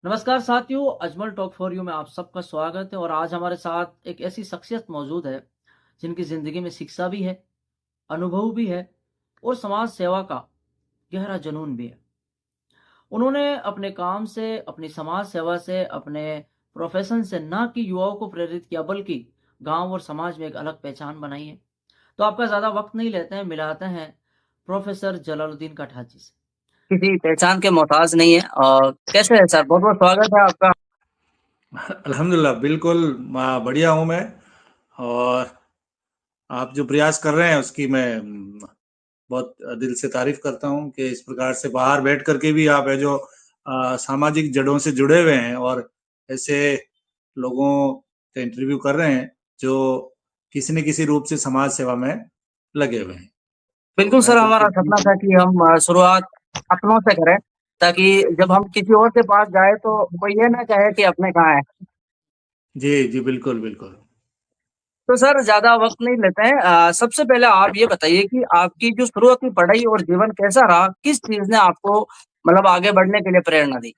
नमस्कार साथियों, Ajmal talk for you में आप सबका स्वागत है। और आज हमारे साथ एक ऐसी शख्सियत मौजूद है जिनकी ज़िंदगी में शिक्षा भी है, अनुभव भी है और समाज सेवा का गहरा जुनून भी है। उन्होंने अपने काम से, अपनी समाज सेवा से, अपने प्रोफेशन से ना कि युवाओं को प्रेरित किया बल्कि गांव और समाज में एक अलग पहचान बनाई है। तो आपका ज़्यादा वक्त नहीं लेते हैं, मिलाते हैं प्रोफेसर जलालुद्दीन कठाची से। किसी पहचान के मोहताज नहीं है। और कैसे है सर? बहुत बहुत स्वागत है आपका। अल्हम्दुलिल्लाह बिल्कुल बढ़िया हूँ मैं। और आप जो प्रयास कर रहे हैं उसकी मैं बहुत दिल से तारीफ करता हूँ कि इस प्रकार से बाहर बैठ करके भी आप है जो सामाजिक जड़ों से जुड़े हुए हैं और ऐसे लोगों का इंटरव्यू कर रहे हैं जो किसी न किसी रूप से समाज सेवा में लगे हुए हैं। बिल्कुल मैं सर, हमारा बिल्कुल सपना था कि हम शुरुआत अपनों से करें, ताकि जब हम किसी और के पास जाए तो कोई ये ना कहे कि अपने कहाँ है। जी जी बिल्कुल बिल्कुल। तो सर, ज्यादा वक्त नहीं लेते हैं। सबसे पहले आप ये बताइए कि आपकी जो शुरुआती पढ़ाई और जीवन कैसा रहा, किस चीज ने आपको मतलब आगे बढ़ने के लिए प्रेरणा दी?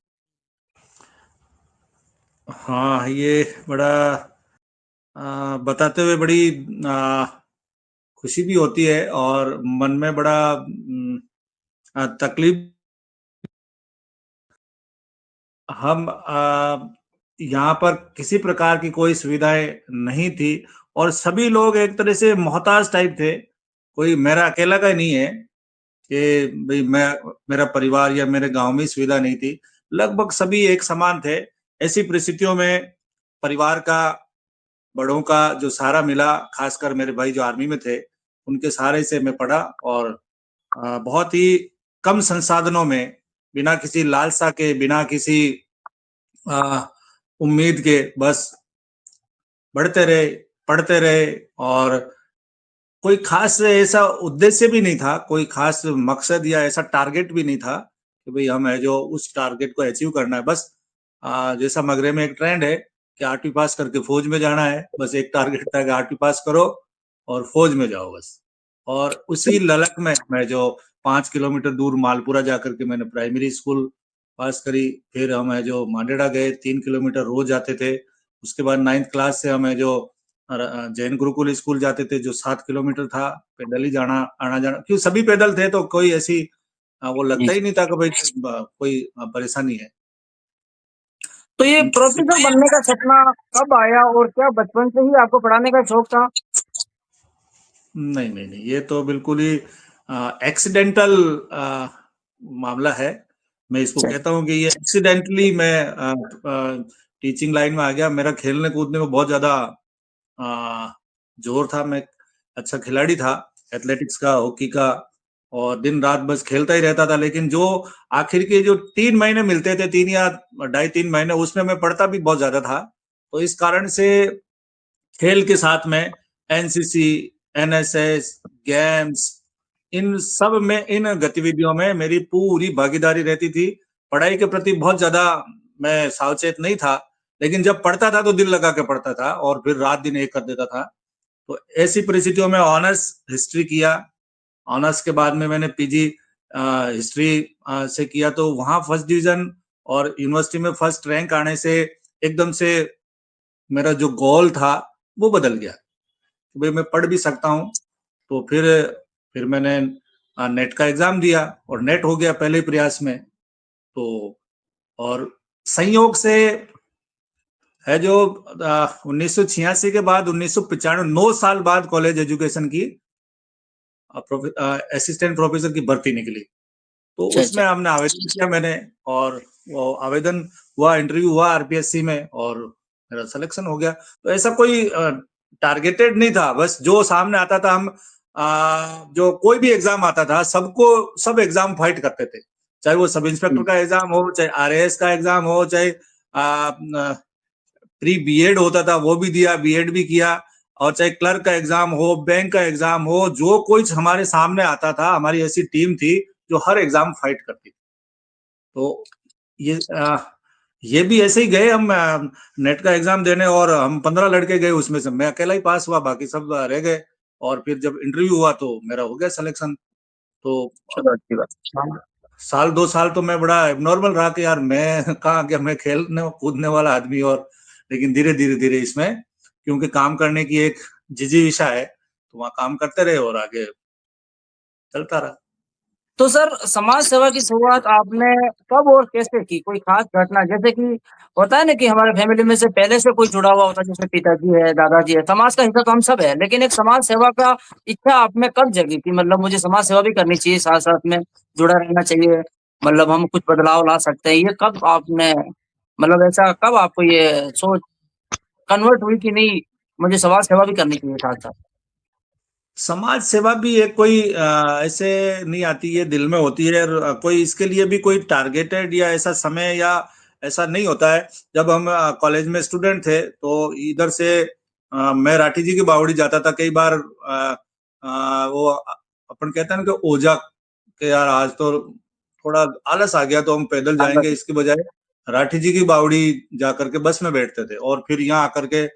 हाँ, ये बड़ा बताते हुए बड़ी खुशी भी होती है और मन में बड़ा तकलीफ। हम यहाँ पर किसी प्रकार की कोई सुविधाएं नहीं थी और सभी लोग एक तरह से मोहताज टाइप थे। कोई मेरा अकेला का नहीं है कि भाई मैं मेरा परिवार या मेरे गांव में सुविधा नहीं थी। लगभग सभी एक समान थे। ऐसी परिस्थितियों में परिवार का, बड़ों का जो सहारा मिला, खासकर मेरे भाई जो आर्मी में थे, उनके सहारे से मैं पढ़ा और बहुत ही कम संसाधनों में, बिना किसी लालसा के, बिना किसी आ, उम्मीद के, बस बढ़ते रहे, पढ़ते रहे। और कोई खास ऐसा उद्देश्य भी नहीं था, कोई खास मकसद या ऐसा टारगेट भी नहीं था कि भाई हम है जो उस टारगेट को अचीव करना है। बस जैसा मगरे में एक ट्रेंड है कि 8वीं पास करके फौज में जाना है, बस एक टारगेट था कि 8वीं पास करो और फौज में जाओ बस। और उसी ललक में मैं जो 5 किलोमीटर दूर मालपुरा जाकर के मैंने प्राइमरी स्कूल पास करी। फिर हम है जो मांडेड़ा गए, 3 किलोमीटर रोज जाते थे। उसके बाद 9th क्लास से हम है जो जैन गुरुकुल स्कूल जाते थे जो 7 किलोमीटर था। पैदल ही जाना, आना जाना, क्यों सभी पैदल थे तो कोई ऐसी वो जी। लगता ही नहीं था कि भाई कोई परेशानी है। तो ये प्रोफेसर बनने का सपना कब आया, और क्या बचपन से ही आपको पढ़ाने का शौक था? नहीं नहीं नहीं, ये तो बिल्कुल ही एक्सीडेंटल मामला है। मैं इसको कहता हूँ कि ये एक्सीडेंटली मैं टीचिंग लाइन में आ गया। मेरा खेलने कूदने में बहुत ज्यादा जोर था। मैं अच्छा खिलाड़ी था, एथलेटिक्स का, हॉकी का, और दिन रात बस खेलता ही रहता था। लेकिन जो आखिर के जो 3 महीने मिलते थे, 3 या 2.5-3 महीने, उसमें मैं पढ़ता भी बहुत ज्यादा था। तो इस कारण से खेल के साथ में एनसीसी, एनएसएस, गेम्स, इन सब में, इन गतिविधियों में मेरी पूरी भागीदारी रहती थी। पढ़ाई के प्रति बहुत ज्यादा मैं सावचेत नहीं था, लेकिन जब पढ़ता था तो दिल लगा के पढ़ता था और फिर रात दिन एक कर देता था। तो ऐसी परिस्थितियों में ऑनर्स हिस्ट्री किया। ऑनर्स के बाद में मैंने पीजी हिस्ट्री से किया, तो वहां फर्स्ट डिवीजन और यूनिवर्सिटी में फर्स्ट रैंक आने से एकदम से मेरा जो गोल था वो बदल गया। भाई मैं पढ़ भी सकता हूँ। तो फिर मैंने नेट का एग्जाम दिया और नेट हो गया पहले ही प्रयास में। तो और संयोग से है जो 1986 के बाद 1995, 9 साल बाद कॉलेज एजुकेशन की असिस्टेंट प्रोफेसर की भर्ती निकली। तो अच्छा अच्छा। उसमें हमने आवेदन किया मैंने, और वो आवेदन हुआ, इंटरव्यू हुआ आरपीएससी में और मेरा सिलेक्शन हो गया। तो ऐसा कोई टारगेटेड नहीं था, बस जो सामने आता था हम जो कोई भी एग्जाम आता था, सब एग्जाम फाइट करते थे। चाहे वो सब इंस्पेक्टर का एग्जाम हो, चाहे आरएएस का एग्जाम हो, चाहे प्री बीएड होता था वो भी दिया, बीएड भी किया, और चाहे क्लर्क का एग्जाम हो, बैंक का एग्जाम हो, जो कोई हमारे सामने आता था, हमारी ऐसी टीम थी जो हर एग्जाम फाइट करती थी। तो ये ये भी ऐसे ही गए हम नेट का एग्जाम देने, और हम 15 लड़के गए, उसमें से मैं अकेला ही पास हुआ, बाकी सब रह गए। और फिर जब इंटरव्यू हुआ तो मेरा हो गया सिलेक्शन। तो चलो, अच्छी बात। साल 2 साल तो मैं बड़ा एबनॉर्मल रहा कि यार मैं कहाँ गया, मैं खेलने कूदने वाला आदमी। और लेकिन धीरे-धीरे इसमें क्योंकि काम करने की एक जिजीविषा है, तो वहाँ काम करते रहे और आगे चलता रहा। तो सर समाज सेवा की शुरुआत आपने कब और कैसे की? कोई खास घटना जैसे कि होता है ना कि हमारे फैमिली में से पहले से कोई जुड़ा हुआ होता है, जैसे पिताजी है, दादाजी है, समाज का हिस्सा तो हम सब है, लेकिन एक समाज सेवा का इच्छा आप में कब जगी कि मतलब मुझे समाज सेवा भी करनी चाहिए, साथ-साथ में जुड़ा रहना चाहिए, मतलब हम कुछ बदलाव ला सकते हैं। ये कब आपने मतलब ऐसा कब आपको ये सोच कन्वर्ट हुई कि नहीं मुझे समाज सेवा भी करनी चाहिए साथ-साथ? समाज सेवा भी एक कोई ऐसे नहीं आती है, दिल में होती है। और कोई इसके लिए भी कोई टारगेटेड या ऐसा समय या ऐसा नहीं होता है। जब हम कॉलेज में स्टूडेंट थे तो इधर से मैं राठी जी की बावड़ी जाता था कई बार। वो अपन कहते हैं ना कि ओझा के यार आज तो थोड़ा आलस आ गया तो हम पैदल जाएंगे, इसके बजाय राठी जी की बावड़ी जाकर के बस में बैठते थे। और फिर यहाँ आकर के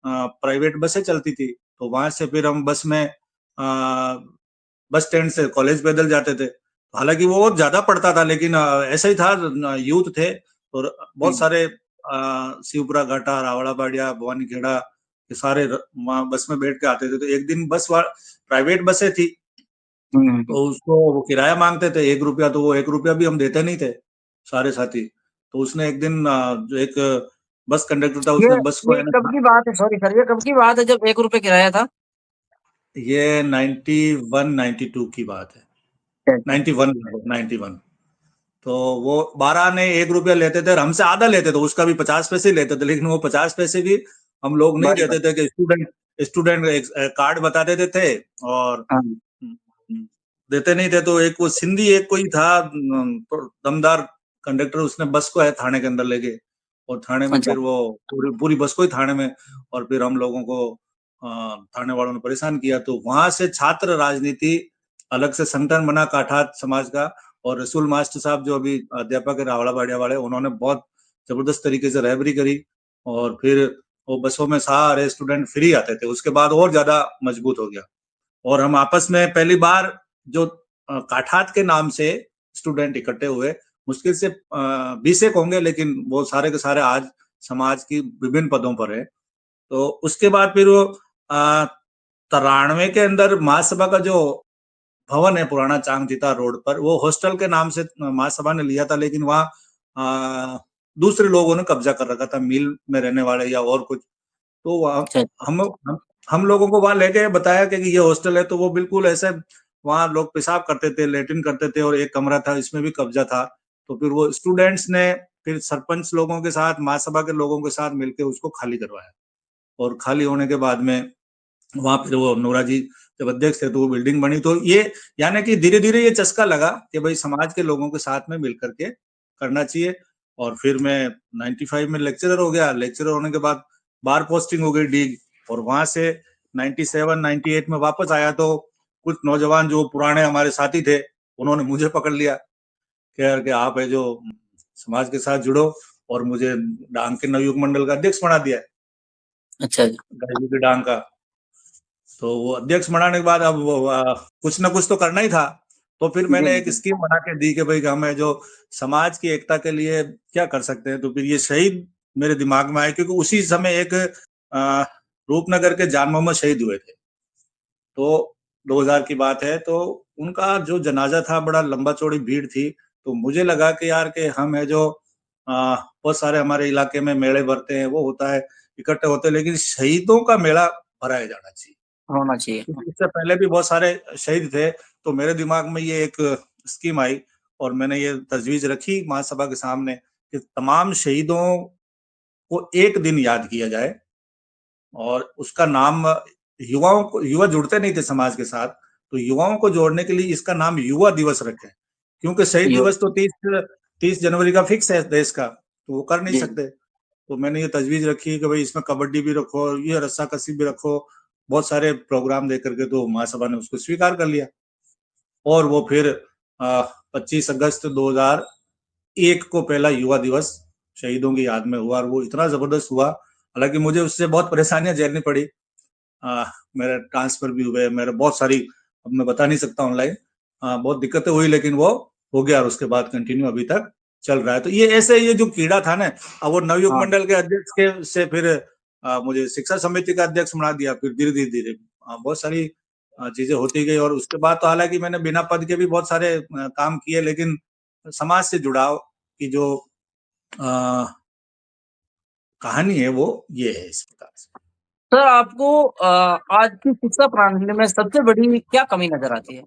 प्राइवेट बसें चलती थी, तो वहां से फिर हम बस में बस स्टैंड से कॉलेज पैदल जाते थे। हालांकि वो बहुत ज्यादा पड़ता था, लेकिन ऐसा ही था, यूथ थे। और बहुत सारे शिवपुरा घाटा, रावड़ा बाड़िया, भवानी खेड़ा, ये सारे वहाँ बस में बैठ के आते थे। तो एक दिन प्राइवेट बसें थी, तो उसको वो किराया मांगते थे 1 रुपया, तो वो 1 रुपया भी हम देते नहीं थे सारे साथी। तो उसने एक दिन जो एक बस कंडक्टर था, ये उसने बस को ये कब की बात है? सॉरी सर, ये कब की बात है जब 1 रुपए किराया था? ये 91 92 की बात है। 91 91। तो वो 12 ने 1 रुपया लेते थे और हमसे आधा लेते थे, उसका भी 50 पैसे ही लेते थे। लेकिन वो 50 पैसे भी हम लोग नहीं बस, देते थे कि स्टूडेंट स्टूडेंट एक कार्ड बता देते थे। और हाँ, देते नहीं थे। तो एक वो सिंधी एक कोई था तो दमदार कंडक्टर, उसने बस को है थाने के अंदर लेके, और थाने में अच्छा, फिर वो पूरी पूरी बस को ही थाने में। और फिर हम लोगों को थाने वालों ने परेशान किया। तो वहां से छात्र राजनीति अलग से संगठन बना काठात समाज का। और रसूल मास्टर साहब जो अभी अध्यापक है रावड़ा बाड़िया वाले, उन्होंने बहुत जबरदस्त तरीके से रहबरी करी। और फिर वो बसों में सारे स्टूडेंट फ्री आते थे। उसके बाद और ज्यादा मजबूत हो गया। और हम आपस में पहली बार जो काठात के नाम से स्टूडेंट इकट्ठे हुए, मुश्किल से 20 एक होंगे, लेकिन वो सारे के सारे आज समाज की विभिन्न पदों पर है। तो उसके बाद फिर वो 93 के अंदर महासभा का जो भवन है पुराना चांगजिता रोड पर, वो हॉस्टल के नाम से महासभा ने लिया था। लेकिन वहाँ दूसरे लोगों ने कब्जा कर रखा था, मिल में रहने वाले या और कुछ। तो अच्छा, हम हम हम लोगों को वहां ले गए, बताया कि ये हॉस्टल है। तो वो बिल्कुल ऐसे वहां लोग पेशाब करते थे, लेटिन करते थे, और एक कमरा था, इसमें भी कब्जा था। तो फिर वो स्टूडेंट्स ने फिर सरपंच लोगों के साथ, महासभा के लोगों के साथ मिलकर उसको खाली करवाया। और खाली होने के बाद में वहां फिर वो नूरा जी जब अध्यक्ष थे तो वो बिल्डिंग बनी। तो ये यानी कि धीरे धीरे ये चस्का लगा कि भाई समाज के लोगों के साथ में मिलकर के करना चाहिए। और फिर मैं 95 में लेक्चरर हो गया। लेक्चरर होने के बाद बार पोस्टिंग हो गई डीग। और वहां से 97 98 में वापस आया। तो कुछ नौजवान जो पुराने हमारे साथी थे, उन्होंने मुझे पकड़ लिया कि यार कि आप है जो समाज के साथ जुड़ो, और मुझे डांग के नवयुग मंडल का अध्यक्ष बना दिया, अच्छा जी, गाजी के डांग का। तो वो अध्यक्ष बनाने के बाद अब वो कुछ ना कुछ तो करना ही था। तो फिर जी, मैंने एक जी, स्कीम बना के दी कि भाई हमें जो समाज की एकता के लिए क्या कर सकते हैं। तो फिर ये शहीद मेरे दिमाग में आए, क्योंकि उसी समय एक रूपनगर के जान मोहम्मद शहीद हुए थे। तो 2000 की बात है। तो उनका जो जनाजा था, बड़ा लंबा चौड़ी भीड़ थी। तो मुझे लगा कि यार कि हम है जो बहुत सारे हमारे इलाके में मेले भरते हैं, वो होता है, इकट्ठे होते हैं, लेकिन शहीदों का मेला भराया जाना चाहिए। होना चाहिए। क्योंकि इससे पहले भी बहुत सारे शहीद थे। तो मेरे दिमाग में ये एक स्कीम आई, और मैंने ये तजवीज रखी महासभा के सामने कि तमाम शहीदों को एक दिन याद किया जाए। और उसका नाम युवा जुड़ते नहीं थे समाज के साथ, तो युवाओं को जोड़ने के लिए इसका नाम युवा दिवस रखें। क्योंकि शहीद यो दिवस तो 30 जनवरी का फिक्स है देश का, तो वो कर नहीं जी, सकते। तो मैंने ये तजवीज रखी कि भाई इसमें कबड्डी भी रखो, ये रस्साकसी भी रखो, बहुत सारे प्रोग्राम दे करके। तो महासभा ने उसको स्वीकार कर लिया। और वो फिर 25 अगस्त 2001 को पहला युवा दिवस शहीदों की याद में हुआ। और वो इतना जबरदस्त हुआ, हालांकि मुझे उससे बहुत परेशानियां झेलनी पड़ी। मेरे ट्रांसफर भी हुए, मेरे बहुत सारी, अब मैं बता नहीं सकता ऑनलाइन, बहुत दिक्कतें हुई, लेकिन वो हो गया और उसके बाद कंटिन्यू अभी तक चल रहा है। तो ये ऐसे ये जो कीड़ा था ना, अब वो नवयुग हाँ। मंडल के अध्यक्ष के से फिर मुझे शिक्षा समिति का अध्यक्ष बना दिया, फिर धीरे धीरे धीरे बहुत सारी चीजें होती गई। और उसके बाद तो हालांकि मैंने बिना पद के भी बहुत सारे काम किए, लेकिन समाज से जुड़ाव की जो कहानी है वो ये है इस प्रकार से। सर, आपको आज की शिक्षा प्रणाली में सबसे बड़ी क्या कमी नजर आती है?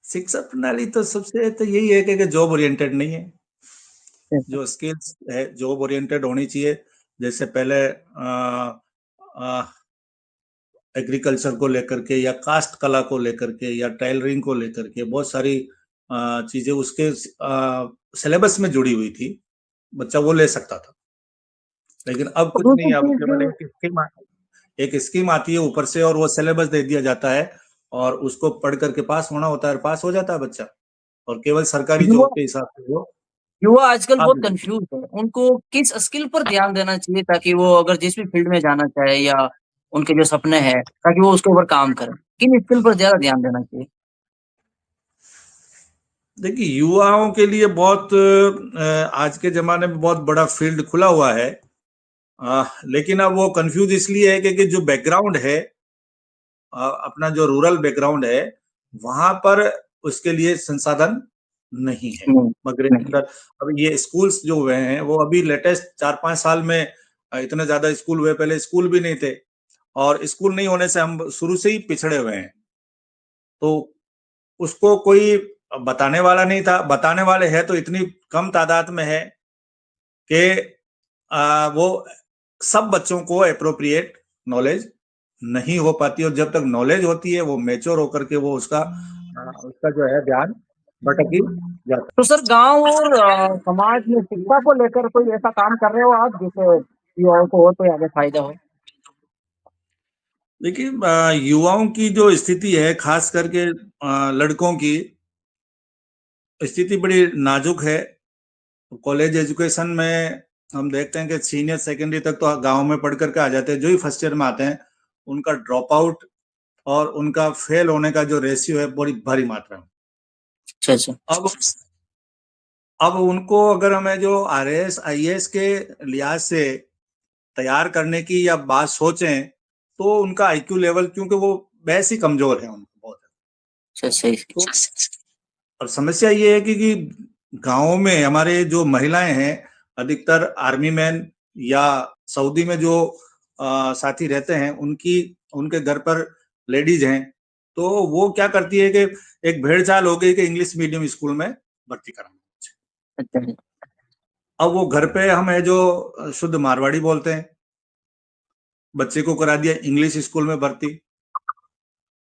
शिक्षा प्रणाली तो सबसे तो यही है कि जॉब ओरिएंटेड नहीं है। जो स्किल्स है जॉब ओरिएंटेड होनी चाहिए। जैसे पहले एग्रीकल्चर को लेकर के या कास्ट कला को लेकर के या टेलरिंग को लेकर के बहुत सारी चीजें उसके सिलेबस में जुड़ी हुई थी, बच्चा वो ले सकता था। लेकिन अब कुछ नहीं है, अब केवल एक स्कीम आती है ऊपर से और वो सिलेबस दे दिया जाता है और उसको पढ़ करके पास होना होता है, पास हो जाता है बच्चा, और केवल सरकारी युवा जॉब के हिसाब से वो युवा आजकल बहुत आगे। कंफ्यूज है। उनको किस स्किल पर ध्यान देना चाहिए ताकि वो अगर जिस भी फील्ड में जाना चाहे या उनके जो सपने हैं ताकि वो उसके ऊपर काम करें? किन स्किल पर ज्यादा ध्यान देना चाहिए? देखिए, युवाओं के लिए बहुत आज के जमाने में बहुत बड़ा फील्ड खुला हुआ है। लेकिन अब वो कंफ्यूज इसलिए है कि जो बैकग्राउंड है, अपना जो रूरल बैकग्राउंड है, वहां पर उसके लिए संसाधन नहीं है। मगर नहीं। अब ये स्कूल्स जो हुए हैं वो अभी लेटेस्ट 4-5 साल में इतने ज्यादा स्कूल हुए, पहले स्कूल भी नहीं थे, और स्कूल नहीं होने से हम शुरू से ही पिछड़े हुए हैं। तो उसको कोई बताने वाला नहीं था, बताने वाले हैं तो इतनी कम तादाद में है कि वो सब बच्चों को एप्रोप्रिएट नॉलेज नहीं हो पाती, और जब तक नॉलेज होती है वो मैच्योर होकर के वो उसका जो है ध्यान भटक ही जाता है। तो सर, गांव और समाज में शिक्षा को लेकर कोई ऐसा काम कर रहे हो आप जिससे युवाओं को और कोई आगे फायदा हो? देखिए, युवाओं की जो स्थिति है, खास करके लड़कों की स्थिति बड़ी नाजुक है। कॉलेज एजुकेशन में हम देखते हैं कि सीनियर सेकेंडरी तक तो गांव में पढ़ करके आ जाते हैं, जो ही फर्स्ट ईयर में आते हैं उनका ड्रॉप आउट और उनका फेल होने का जो रेशियो है बड़ी भारी मात्रा में। अच्छा। अब उनको अगर हमें जो आरएएस आईएएस के लिहाज से तैयार करने की या बात सोचें तो उनका आईक्यू लेवल, क्योंकि वो वैसे ही कमजोर है उनको बहुत। सही। तो और समस्या ये है कि गांवों में हमारे जो महिलाएं हैं, अधिकतर आर्मी मैन या सऊदी में जो साथी रहते हैं, उनके घर पर लेडीज हैं, तो वो क्या करती है कि एक भेड़ चाल हो गई कि इंग्लिश मीडियम स्कूल में भर्ती कराना। अच्छा। अब वो घर पे हम है जो शुद्ध मारवाड़ी बोलते हैं, बच्चे को करा दिया इंग्लिश स्कूल में भर्ती।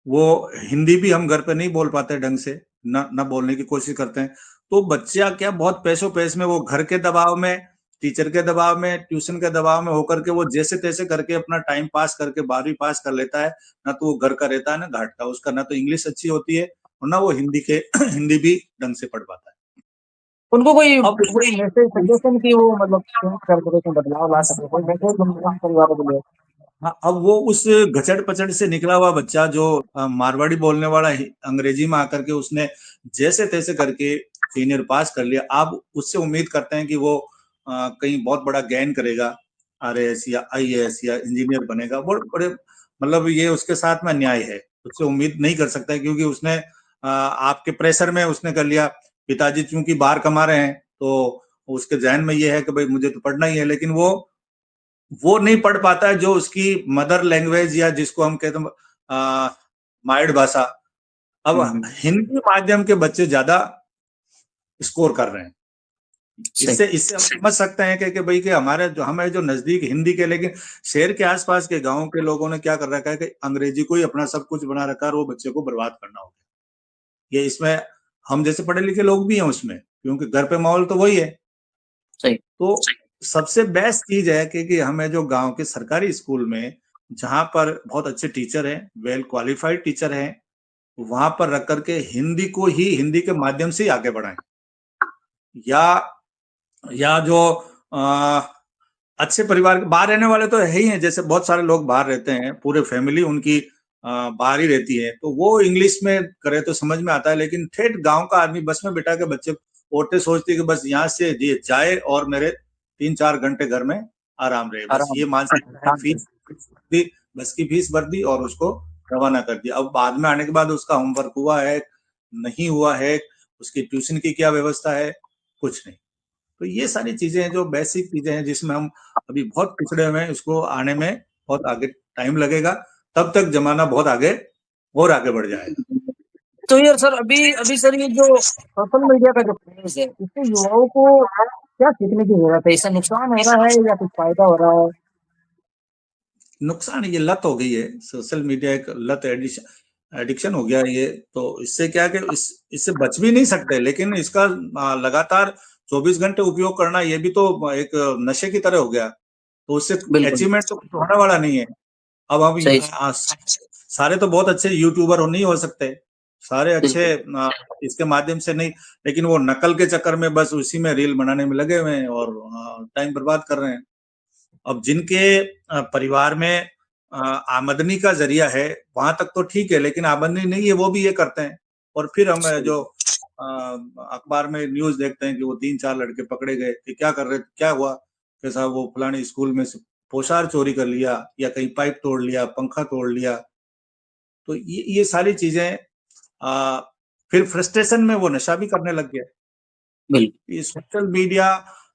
वो हिंदी भी हम घर पे नहीं बोल पाते ढंग से, न बोलने की कोशिश करते हैं। तो बच्चा क्या बहुत पैसों पैस में वो घर के दबाव में, टीचर के दबाव में, ट्यूशन के दबाव में होकर के वो जैसे तैसे करके अपना टाइम पास करके 12वीं पास कर लेता है। ना तो वो घर का रहता है ना घाट का, उसका ना तो इंग्लिश अच्छी होती है और ना वो हिंदी भी ढंग से पढ़ पाता है। उनको कोई अब मैसेज सजेशन की वो मतलब चेंज कर सके, कोई बदलाव ला सके, कोई मैसेज परिवारों के लिए? हाँ, अब वो उस घचड़ पचड़ से निकला हुआ बच्चा जो मारवाड़ी बोलने वाला अंग्रेजी में आकर के उसने जैसे तैसे करके सीनियर पास कर लिया, आप उससे उम्मीद करते हैं कि वो कहीं बहुत बड़ा गेन करेगा, आरएएस या आईएएस या इंजीनियर बनेगा। बड़े मतलब ये उसके साथ में अन्याय है, उससे उम्मीद नहीं कर सकता है, क्योंकि उसने आपके प्रेशर में उसने कर लिया। पिताजी चूंकि बाहर कमा रहे हैं तो उसके जहन में ये है कि भाई मुझे तो पढ़ना ही है, लेकिन वो नहीं पढ़ पाता है जो उसकी मदर लैंग्वेज या जिसको हम कहते हैं माइड भाषा। अब हिंदी माध्यम के बच्चे ज्यादा स्कोर कर रहे हैं। इससे हम समझ सकते हैं कि भाई कि हमारे जो नजदीक हिंदी के, लेकिन शहर के आसपास के गांव के लोगों ने क्या कर रखा है कि अंग्रेजी को ही अपना सब कुछ बना रखा है, और वो बच्चे को बर्बाद करना हो गया। ये इसमें हम जैसे पढ़े लिखे लोग भी हैं उसमें, क्योंकि घर पे माहौल तो वही है। तो सबसे बेस्ट चीज है कि हमें जो गांव के सरकारी स्कूल में जहां पर बहुत अच्छे टीचर हैं, वेल क्वालिफाइड टीचर हैं, वहां पर रख करके हिंदी के माध्यम से ही आगे बढ़ाएं। या जो अच्छे परिवार के बाहर रहने वाले तो है ही हैं, जैसे बहुत सारे लोग बाहर रहते हैं, पूरे फैमिली उनकी बाहर ही रहती है, तो वो इंग्लिश में करे तो समझ में आता है, लेकिन ठेठ गांव का आदमी बस में बिठा के बच्चे, औरतें सोचती है कि बस यहाँ से ये जाए और मेरे 3-4 घंटे घर में आराम रहे, बस आराम ये मानसिकता है। शांति। फीस दी, बस की फीस भर दी और उसको रवाना कर दिया। अब बाद में आने के बाद उसका होमवर्क हुआ है, नहीं हुआ है, उसकी ट्यूशन की क्या व्यवस्था है, कुछ नहीं। तो ये सारी चीजें हैं जो बेसिक चीजें हैं जिसमें हम अभी बहुत पिछड़े हुए हैं, इसको आने में बहुत आगे टाइम लगेगा, तब तक जमाना बहुत आगे और आगे बढ़ जाएगा। तो यार सर, अभी अभी सर, ये जो सोशल मीडिया का जो क्रेज है, इससे युवाओं को क्या सीखने की जरूरत है? इससे नुकसान हो रहा है या कुछ फायदा हो रहा है? नुकसान, ये लत हो गई है, सोशल मीडिया एक लत, एडिक्शन हो गया है ये। तो इससे क्या कि इससे बच भी नहीं सकते, लेकिन इसका लगातार 24 घंटे उपयोग करना ये भी तो एक नशे की तरह हो गया। तो उससे बिल्कुल अचीवमेंट तो कुछ होने वाला नहीं है। अब हम सही। सारे तो बहुत अच्छे यूट्यूबर नहीं हो सकते, सारे अच्छे बिल्कुल इसके माध्यम से नहीं, लेकिन वो नकल के चक्कर में बस उसी में रील बनाने में लगे हुए हैं और टाइम बर्बाद कर रहे हैं। अब जिनके परिवार में आमदनी का जरिया है वहां तक तो ठीक है, लेकिन आमदनी नहीं है वो भी ये करते हैं। और फिर हम जो अखबार में न्यूज देखते हैं कि वो 3-4 लड़के पकड़े गए कि क्या कर रहे, क्या हुआ, कि साहब वो फलाने स्कूल में से पोशार चोरी कर लिया, या कहीं पाइप तोड़ लिया, पंखा तोड़ लिया। तो ये सारी चीजें फिर फ्रस्ट्रेशन में वो नशा भी करने लग गया। बिल्कुल ये सोशल मीडिया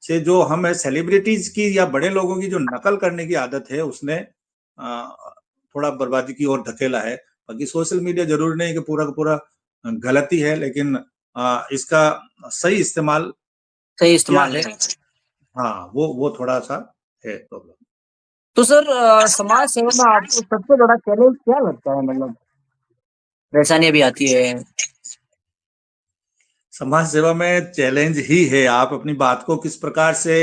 से जो हमें सेलिब्रिटीज की या बड़े लोगों की जो नकल करने की आदत है, उसने थोड़ा बर्बादी की ओर धकेला है। बाकी सोशल मीडिया जरूरी नहीं कि पूरा का पूरा गलती है, लेकिन इसका सही इस्तेमाल सही क्या इस्तेमाल है, है। हाँ वो थोड़ा सा है प्रॉब्लम। तो सर, समाज सेवा में आपको सबसे बड़ा चैलेंज क्या लगता है? मतलब परेशानियां भी आती है। समाज सेवा में चैलेंज ही है, आप अपनी बात को किस प्रकार से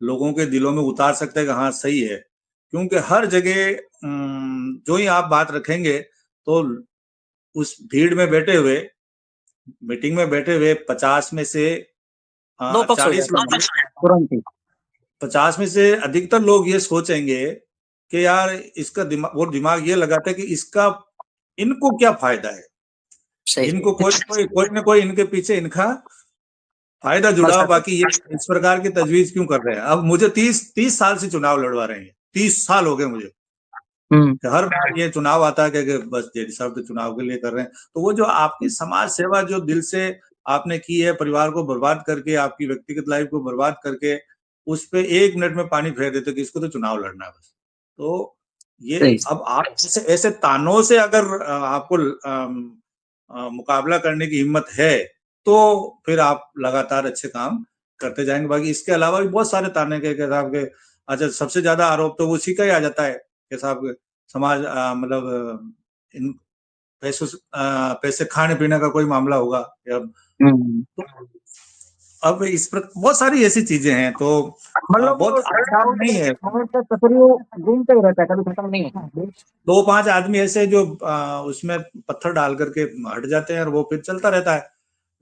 लोगों के दिलों में उतार सकते हैं कि हाँ सही है। क्योंकि हर जगह जो ही आप बात रखेंगे तो उस भीड़ में बैठे हुए, मीटिंग में बैठे हुए 50 में से दो पक्ष हो 40 जाते लोग, हैं तुरंत ही। 50 में से अधिकतर लोग ये सोचेंगे कि यार इसका दिमाग, वो दिमाग ये लगाता है कि इसका इनको क्या फायदा है, सही। इनको कोई ना कोई इनके पीछे इनका फायदा जुड़ा हो, मकसद है। बाकी ये इस प्रकार की तजवीज क्यों कर रहे हैं। अब मुझे 30 साल से चुनाव लड़वा रहे हैं, 30 साल हो गए मुझे, हम्म। कि हर बार ये चुनाव आता है कि बस जेडी साहब तो चुनाव के लिए कर रहे हैं। तो वो जो आपकी समाज सेवा जो दिल से आपने की है, परिवार को बर्बाद करके, आपकी व्यक्तिगत लाइफ को बर्बाद करके, उस पे 1 मिनट में पानी फेर देते कि इसको तो चुनाव लड़ना है बस। तो ये सही। अब आप ऐसे तानों से अगर आपको मुकाबला करने की हिम्मत है, तो फिर आप लगातार अच्छे काम करते जाएंगे। बाकी इसके अलावा भी बहुत सारे ताने के साहब के, अच्छा सबसे ज्यादा आरोप तो उसी का ही आ जाता है कि साहब समाज मतलब इन पैसे खाने पीने का कोई मामला होगा, या हम्म। तो अब इस पर बहुत सारी ऐसी चीजें हैं। तो मतलब बहुत आसान नहीं है। घूमता ही रहता है, कभी खत्म नहीं होता। 2-5 आदमी ऐसे जो उसमें पत्थर डाल करके हट जाते हैं और वो फिर चलता रहता है।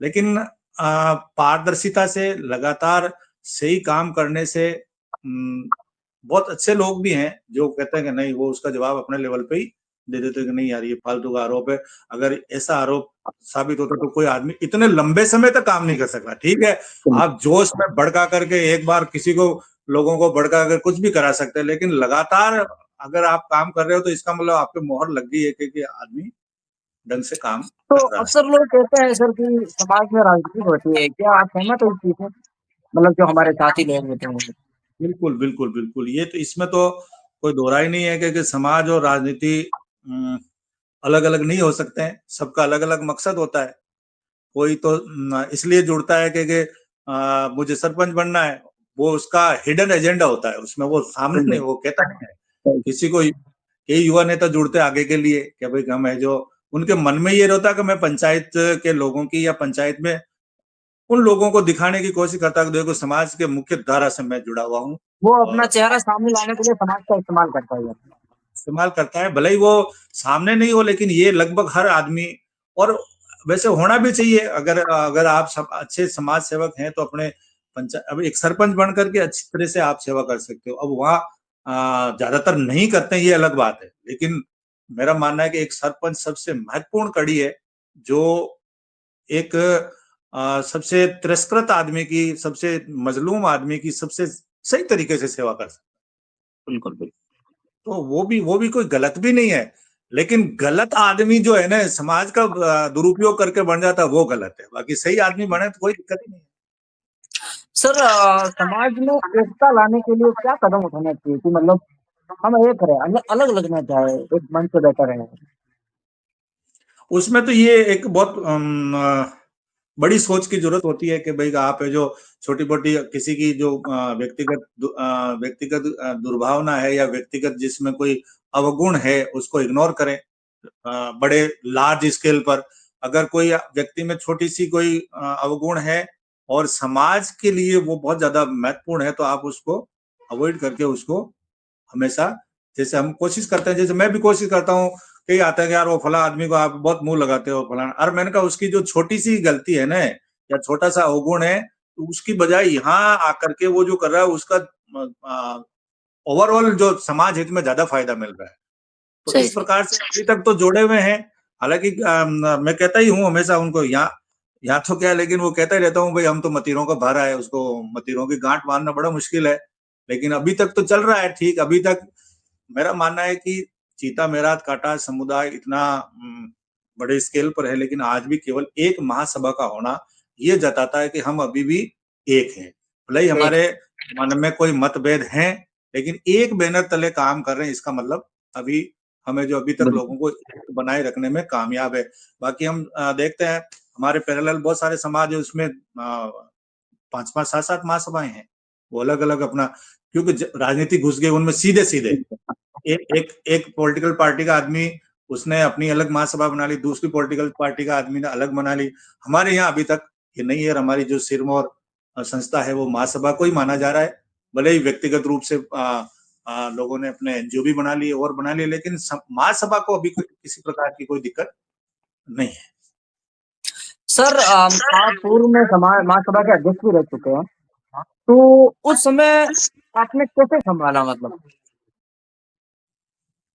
लेकिन पारदर्शिता से लगातार सही काम करने से बहुत अच्छे लोग भी हैं जो कहते हैं कि नहीं, वो उसका जवाब अपने लेवल पे ही दे देते हैं कि नहीं यार ये फालतू का आरोप है। अगर ऐसा आरोप साबित होता तो कोई आदमी इतने लंबे समय तक काम नहीं कर सकता। ठीक है, आप जोश में भड़का करके एक बार किसी को, लोगों को भड़का कर कुछ भी करा सकते हैं, लेकिन लगातार अगर आप काम कर रहे हो तो इसका मतलब आपके मोहर लग गई है कि आदमी ढंग से काम तो कर रहा है। अक्सर लोग कहते हैं सर कि समाज में राजनीति होती है, क्या आप सहमत हो इस चीज से? मतलब जो हमारे साथी लोग होते हैं। बिल्कुल बिल्कुल बिल्कुल, ये तो इसमें तो कोई दोहरा ही नहीं है कि समाज और राजनीति अलग अलग नहीं हो सकते हैं, सबका अलग अलग मकसद होता है। कोई तो इसलिए जुड़ता है कि मुझे सरपंच बनना है, वो उसका हिडन एजेंडा होता है, उसमें वो सामने नहीं, वो कहता नहीं है। किसी को, कई युवा नेता जुड़ते आगे के लिए कि भाई हम है, जो उनके मन में ये रहता है कि मैं पंचायत के लोगों की या पंचायत में उन लोगों को दिखाने की कोशिश करता है कि देखो समाज के मुख्य धारा से मैं जुड़ा हुआ हूँ, वो अपना और चेहरा सामने लाने के लिए समाज का इस्तेमाल करता है। इस्तेमाल करता है, भले ही वो सामने नहीं हो, लेकिन ये लगभग हर आदमी, और वैसे होना भी चाहिए। अगर अगर आप अच्छे समाज सेवक हैं तो अपने पंचायत, अब एक सरपंच बन करके अच्छी तरह से आप सेवा कर सकते हो। अब वहाँ ज्यादातर नहीं करते हैं, ये अलग बात है, लेकिन मेरा मानना है कि एक सरपंच सबसे महत्वपूर्ण कड़ी है, जो एक सबसे तिरस्कृत आदमी की, सबसे मजलूम आदमी की सबसे सही तरीके से सेवा कर सकता। बिल्कुल, बिल्कुल। तो वो भी कोई गलत भी नहीं है, लेकिन गलत आदमी जो है ना समाज का दुरुपयोग करके बन जाता है, वो गलत है। बाकी सही आदमी बने तो कोई दिक्कत ही नहीं है। सर समाज में एकता लाने के लिए क्या कदम उठाना चाहिए कि मतलब हम एक रहे, अलग लगना चाहे, एक मंच पे बैठा रहे? उसमें तो ये एक बहुत बड़ी सोच की जरूरत होती है कि भाई आप जो छोटी मोटी किसी की जो व्यक्तिगत दुर्भावना है या व्यक्तिगत जिसमें कोई अवगुण है उसको इग्नोर करें। बड़े लार्ज स्केल पर अगर कोई व्यक्ति में छोटी सी कोई अवगुण है और समाज के लिए वो बहुत ज्यादा महत्वपूर्ण है, तो आप उसको अवॉइड करके उसको हमेशा, जैसे हम कोशिश करते हैं, जैसे मैं भी कोशिश करता हूँ, कई आता है कि यार वो फला आदमी को आप बहुत मुंह लगाते हो फलाना, और मैंने कहा उसकी जो छोटी सी गलती है ना या छोटा सा अवगुण है, तो उसकी बजाय यहाँ आकर के वो जो कर रहा है उसका ओवरऑल जो समाज हित में ज्यादा फायदा मिल रहा है। तो सही इस प्रकार से अभी तक तो जोड़े हुए हैं। हालांकि मैं कहता ही हूँ हमेशा उनको, यहाँ तो क्या, लेकिन वो कहता ही रहता हूँ भाई हम तो मतीरों का भारा है, उसको मतीरों की गांठ बांधना बड़ा मुश्किल है, लेकिन अभी तक तो चल रहा है ठीक। अभी तक मेरा मानना है कि चीता मेरात काटा समुदाय इतना बड़े स्केल पर है, लेकिन आज भी केवल एक महासभा का होना ये जताता है कि हम अभी भी एक हैं। भले ही हमारे मन में कोई मतभेद हैं, लेकिन एक बैनर तले काम कर रहे हैं, इसका मतलब अभी हमें जो अभी तक लोगों को बनाए रखने में कामयाब है। बाकी हम देखते हैं हमारे पैरेलल बहुत सारे समाज है, उसमें 5-5, 7-7 महासभाएं हैं, वो अलग अलग अपना, क्योंकि राजनीति घुस गई उनमें सीधे सीधे। एक पॉलिटिकल पार्टी का आदमी उसने अपनी अलग महासभा बना ली, दूसरी पॉलिटिकल पार्टी का आदमी ने अलग बना ली। हमारे यहाँ अभी तक ये नहीं है, हमारी जो सिरमौर संस्था है वो महासभा को ही माना जा रहा है। भले ही व्यक्तिगत रूप से लोगों ने अपने एनजीओ भी बना लिए और बना लिए, लेकिन महासभा को अभी किसी प्रकार की कोई दिक्कत नहीं है। सर आप पूर्व में महासभा के अध्यक्ष भी रह चुके हैं, तो उस समय आपने कैसे संभाला? मतलब